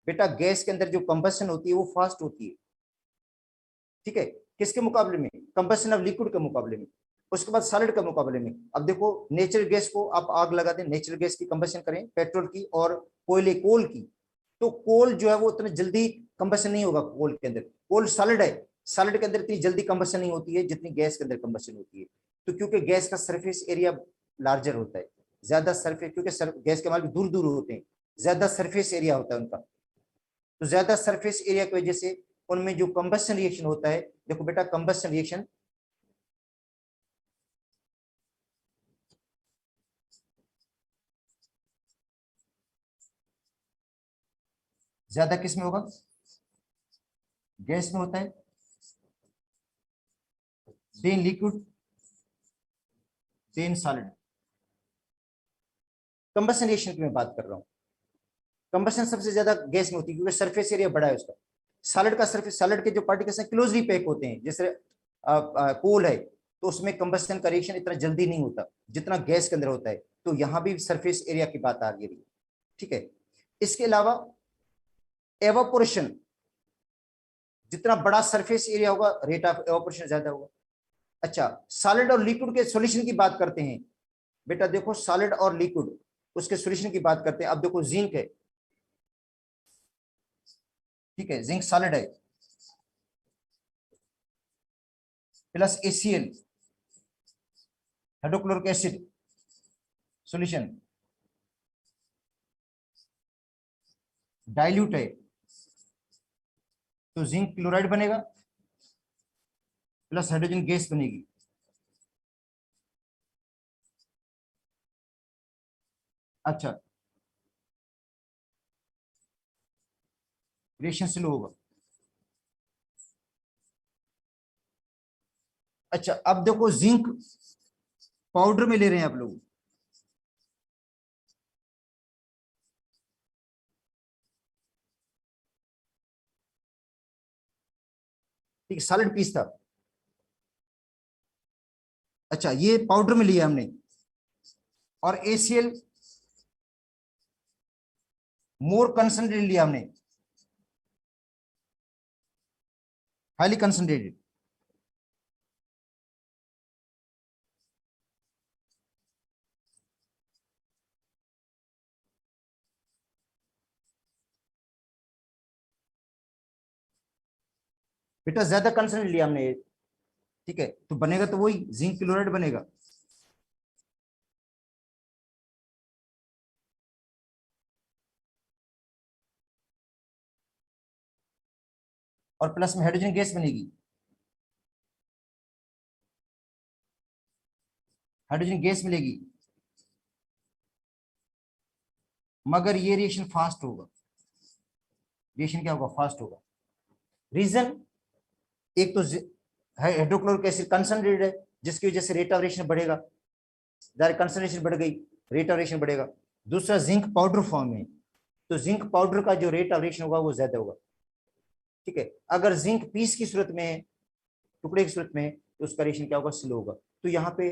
बेटा, गैस के अंदर जो कंबशन होती है वो फास्ट होती है, ठीक है, किसके मुकाबले में? कंबशन ऑफ लिक्विड के मुकाबले में। उसके बाद सॉलिड के मुकाबले में। अब देखो नेचुरल गैस को आप आग लगा दें, नेचुरल गैस की कंबशन करें, पेट्रोल की और कोयले कोल की, तो कोल जो है वो उतने जल्दी कंबशन नहीं होगा। कोल के अंदर, कोल सॉलिड है, सॉलिड के अंदर इतनी जल्दी कंबशन नहीं होती है जितनी गैस के अंदर कंबशन होती है। तो क्योंकि गैस का सरफेस एरिया लार्जर होता है, ज्यादा सरफेस, क्योंकि गैस के माल दूर दूर होते हैं, ज्यादा सरफेस एरिया होता है उनका, तो ज्यादा सरफेस एरिया की वजह से उनमें जो कंबशन रिएक्शन होता है, देखो बेटा कंबशन रिएक्शन ज्यादा किस में होगा? गैस में होता है, then liquid, then solid. Combustion reaction की मैं बात कर रहा हूं, कंबशन सबसे ज्यादा गैस में होती है क्योंकि सरफेस एरिया बड़ा है उसका। सॉलिड का सरफेस, सॉलिड के जो पार्टिकल्स हैं क्लोजली पैक होते हैं, जैसे कोल है तो उसमें कंबशन का रिएक्शन इतना जल्दी नहीं होता जितना गैस के अंदर होता है। तो यहां भी सरफेस एरिया की बात आ रही है, ठीक है। इसके अलावा एवापोरेशन, जितना बड़ा सरफेस एरिया होगा रेट ऑफ एवापोरेशन ज्यादा होगा। अच्छा, सॉलिड और लिक्विड के सॉल्यूशन की बात करते हैं बेटा, देखो सॉलिड और लिक्विड उसके सॉल्यूशन की बात करते हैं। अब देखो जिंक है, ठीक है, जिंक सॉलिड है, plus ACL hydrochloric acid solution, dilute है तो जिंक क्लोराइड बनेगा प्लस हाइड्रोजन गैस बनेगी। अच्छा, रिएक्शन स्लो होगा। अच्छा, अब देखो जिंक पाउडर में ले रहे हैं आप लोग, ठीक है, सॉलिड पीस था। अच्छा, ये पाउडर में लिया हमने, और एसीएल मोर कंसंट्रेट लिया हमने, हाईली कंसंट्रेटेड। बेटा ज्यादा कंसंट्रेट लिया हमने, ठीक है, तो बनेगा तो वही जिंक क्लोराइड बनेगा। और प्लस में हाइड्रोजन गैस बनेगी, हाइड्रोजन गैस मिलेगी, मगर ये रिएक्शन फास्ट होगा। रिएक्शन क्या होगा? फास्ट होगा। रीजन, एक तो हाइड्रोक्लोरिक एसिड कंसंट्रेटेड है, जिसकी वजह से रेट ऑफ रिएक्शन बढ़ेगा, डायरेक्ट कंसंट्रेशन बढ़ गई, रेट ऑफ रिएक्शन बढ़ेगा। दूसरा जिंक पाउडर फॉर्म में, तो जिंक पाउडर का जो रेट ऑफ रिएक्शन होगा वो ज्यादा होगा, ठीक है। अगर जिंक पीस की सूरत में है, टुकड़े की सूरत में है, तो उसका रिएक्शन क्या होगा? स्लो होगा। तो यहाँ पे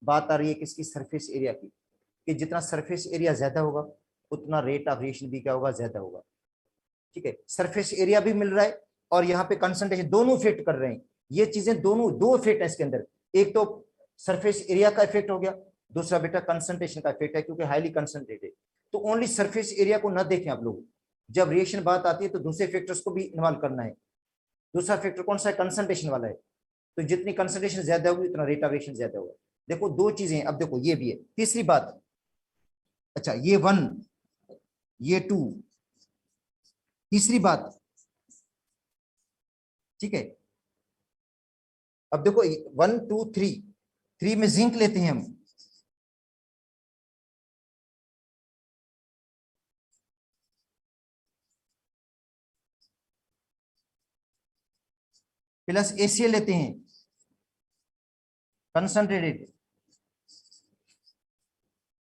बात आ रही है किसकी? सरफेस एरिया की, कि जितना सरफेस एरिया ज्यादा होगा उतना रेट ऑफ रिएक्शन भी क्या होगा? ज्यादा होगा, ठीक है। सरफेस एरिया भी मिल रहा है और यहाँ पे कंसंट्रेशन, दोनों इफेक्ट कर रहे हैं। ये चीजें दोनों, दो इफेक्ट है इसके अंदर, एक तो सरफेस एरिया का इफेक्ट हो गया, दूसरा बेटा कंसंट्रेशन का इफेक्ट है, क्योंकि हाईली कंसंट्रेटेड। तो ओनली सरफेस एरिया को ना देखें आप लोग, जब रिएक्शन बात आती है तो दूसरे फैक्टर्स को भी इन्वॉल्व करना है। दूसरा फैक्टर कौन सा है? कंसंट्रेशन वाला है। तो जितनी कंसंट्रेशन ज्यादा होगी उतना रेट ऑफ रिएक्शन ज्यादा होगा। देखो दो चीजें, अब देखो ये भी है। तीसरी बात, अच्छा ये 1, ये 2, तीसरी बात, ठीक है। अब देखो 1 2 3, 3 में जिंक लेते हैं हम, प्लस ACl लेते हैं कंसंट्रेटेड,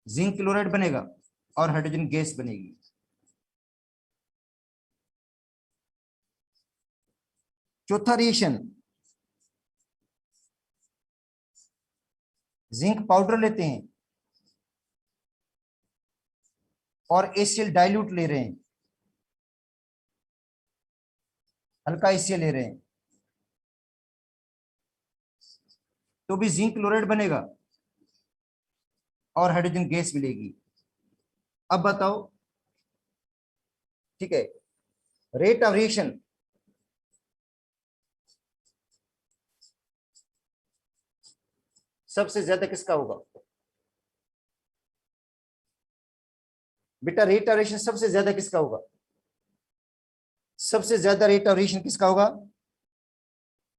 जिंक क्लोराइड बनेगा और हाइड्रोजन गैस बनेगी। चौथा रिएक्शन, जिंक पाउडर लेते हैं और ACl डाइल्यूट ले रहे हैं, हल्का ACl ले रहे हैं, तो भी जिंक क्लोराइड बनेगा और हाइड्रोजन गैस मिलेगी। अब बताओ, ठीक है, रेट ऑफ रिएक्शन सबसे ज्यादा किसका होगा? बेटा रेट ऑफ रिएक्शन सबसे ज्यादा किसका होगा? सबसे ज्यादा रेट ऑफ रिएक्शन किसका होगा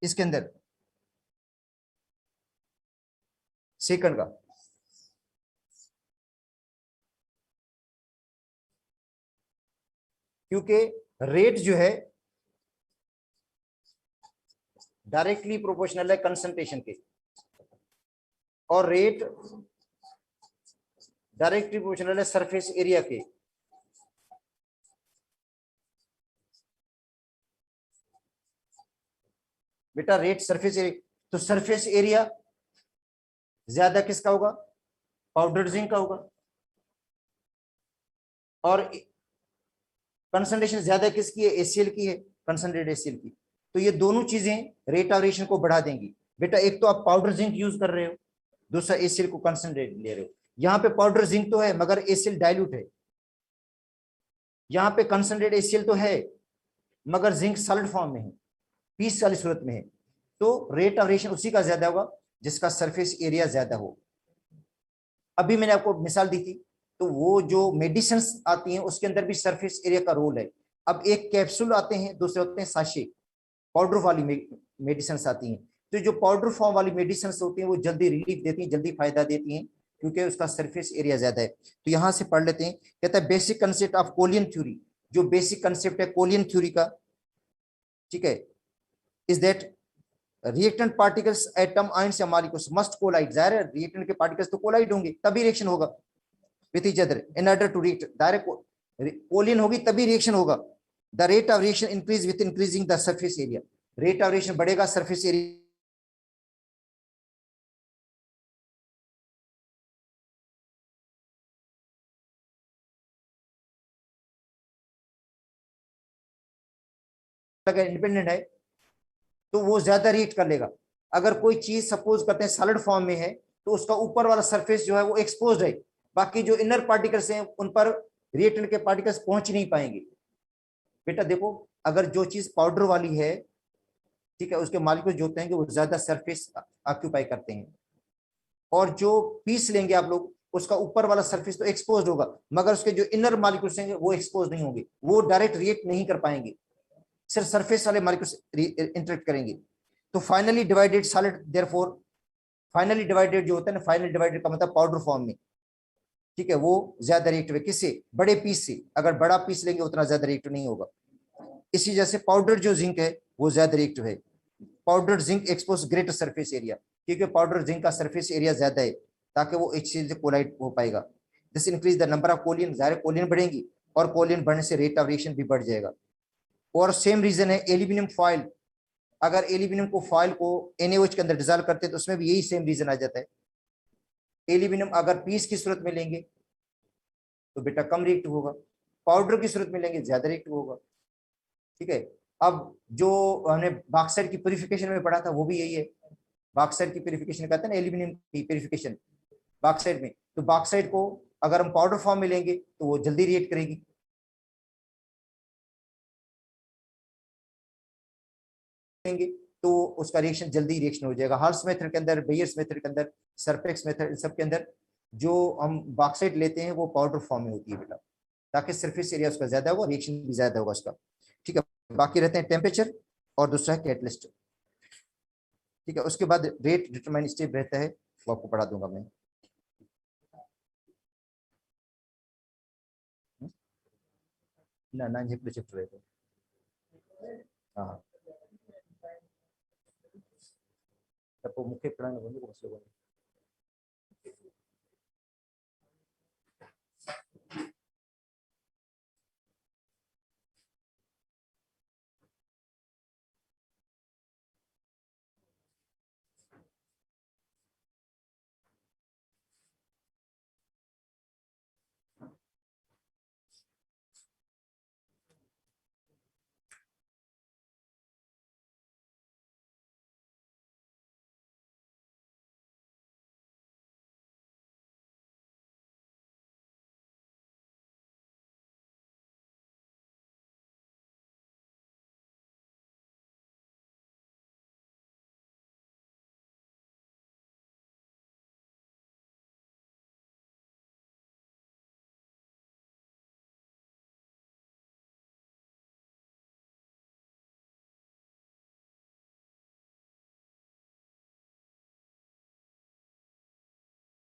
इसके अंदर? सेकंड का। क्योंकि रेट जो है डायरेक्टली प्रोपोर्शनल है कंसंट्रेशन के, और रेट डायरेक्टली प्रोपोर्शनल है सरफेस एरिया के। बेटा रेट सरफेस एरिया, तो सरफेस एरिया ज्यादा किसका होगा? पाउडर जिंक का होगा। और कंसंट्रेशन ज्यादा किसकी है? ACl की है, कंसंट्रेट ACl की। तो ये दोनों चीजें रेट ऑफ रिएक्शन को बढ़ा देंगी। बेटा एक तो आप पाउडर जिंक यूज कर रहे हो, दूसरा ACl को कंसंट्रेट ले रहे हो। यहाँ पे पाउडर जिंक तो है मगर ACl डाइल्यूट है, यहाँ पे कंसंट्रेट ACl तो है मगर जिंक सॉलिड फॉर्म में है, पीस वाली सूरत में है। तो रेट ऑफ रिएक्शन उसी का ज्यादा होगा जिसका सरफेस एरिया ज्यादा हो। अभी मैंने आपको मिसाल दी थी, तो वो जो मेडिसिन आती हैं उसके अंदर भी सरफेस एरिया का रोल है। अब एक कैप्सूल आते हैं, दूसरे होते हैं साशे, पाउडर वाली मेडिसिन आती हैं। तो जो पाउडर फॉर्म वाली मेडिसिन होती हैं वो जल्दी रिलीफ देती हैं, जल्दी फायदा देती हैं, क्योंकि उसका सरफेस एरिया ज्यादा है। तो यहां से पढ़ लेते हैं, कहता है बेसिक कंसेप्ट ऑफ कोलियन थ्योरी। जो बेसिक कंसेप्ट है कोलियन थ्योरी का, ठीक है, is that reactant particles atom ions या मॉलिक्यूल्स मस्ट कोलाइड। जाहिर है रिएक्टेंट के पार्टिकल्स तो कोलाइड होंगे तभी रिएक्शन होगा with each other in order to react. Direct collision होगी तभी रिएक्शन होगा। The rate of reaction increase with increasing the surface area. Rate of reaction बढ़ेगा सरफेस एरिया इंडिपेंडेंट है, तो वो ज्यादा रिएक्ट कर लेगा। अगर कोई चीज सपोज करते हैं सॉलिड फॉर्म में है तो उसका ऊपर वाला सरफेस जो है वो एक्सपोज है, बाकी जो इनर पार्टिकल्स हैं उन पर रिएक्टेंट के पार्टिकल्स पहुंच नहीं पाएंगे। बेटा देखो, अगर जो चीज पाउडर वाली है, ठीक है, उसके मॉलिक्यूल जो होते हैं वो ज्यादा सरफेस ऑक्यूपाई करते हैं, और जो पीस लेंगे आप लोग उसका ऊपर वाला सरफेस तो एक्सपोज होगा, मगर उसके जो इनर मॉलिक्यूल्स हैं वो एक्सपोज नहीं होंगे, वो डायरेक्ट रिएक्ट नहीं कर पाएंगे, सिर्फ सरफेस वाले मॉलिक्यूल्स इंटरेक्ट करेंगे। तो finally divided solid therefore, finally divided जो होता है ना, फाइनली डिवाइडेड का मतलब पाउडर फॉर्म में, ठीक है, वो ज्यादा रिएक्टिव है। किससे? बड़े पीस से। अगर बड़ा पीस लेंगे उतना ज्यादा रिएक्टिव नहीं होगा। इसी जैसे पाउडर जो जिंक है वो ज्यादा रिएक्टिव है। Powder zinc expose greater surface area, क्योंकि पाउडर जिंक का सरफेस एरिया ज्यादा है, ताकि वो HCl से कोलाइड हो पाएगा। This increase the number of collision, जाहिर कोलियन बढ़ेंगी, और कोलियन बढ़ने से रेट ऑफ रिएक्शन भी बढ़ जाएगा। और सेम रीजन है एल्यूमिनियम फॉइल, अगर एल्यूमिनियम को फॉइल को NaOH के अंदर डिजोल्व करते हैं तो उसमें भी यही सेम रीजन आ जाता है। एल्यूमिनियम अगर पीस की सूरत में लेंगे तो बेटा कम रिएक्टिव होगा, पाउडर की सूरत में लेंगे ज्यादा रिएक्टिव होगा। ठीक है। अब जो हमने बॉक्साइट की प्यूरिफिकेशन में पढ़ा था वो भी यही है, बॉक्साइट की प्यूरिफिकेशन कहते हैं ना, एल्यूमिनियम की प्यूरिफिकेशन बॉक्साइट में। तो बॉक्साइट को अगर हम पाउडर फॉर्म में लेंगे तो वो जल्दी रिएक्ट करेगी, लेंगे तो उसका रिएक्शन जल्दी रिएक्शन हो जाएगा। हर्स मेथड के अंदर, बेयर्स मेथड के अंदर, सरपेक्स मेथड, सब के अंदर जो हम बॉक्साइट लेते हैं वो पाउडर फॉर्म में होती है बेटा, ताकि सरफेस एरिया उसका ज्यादा होगा, रिएक्शन भी ज्यादा होगा उसका। ठीक है। बाकी रहते हैं टेम्परेचर और दूसरा है कैटलिस्ट। ठीक है। उसके बाद रेट डिटरमाइन स्टेप रहता है, वो आपको पढ़ा दूंगा मैं। ना ना झिपड़े चिपड़ रहते हैं। हाँ, तब वो मुख्य प्राण बंधु को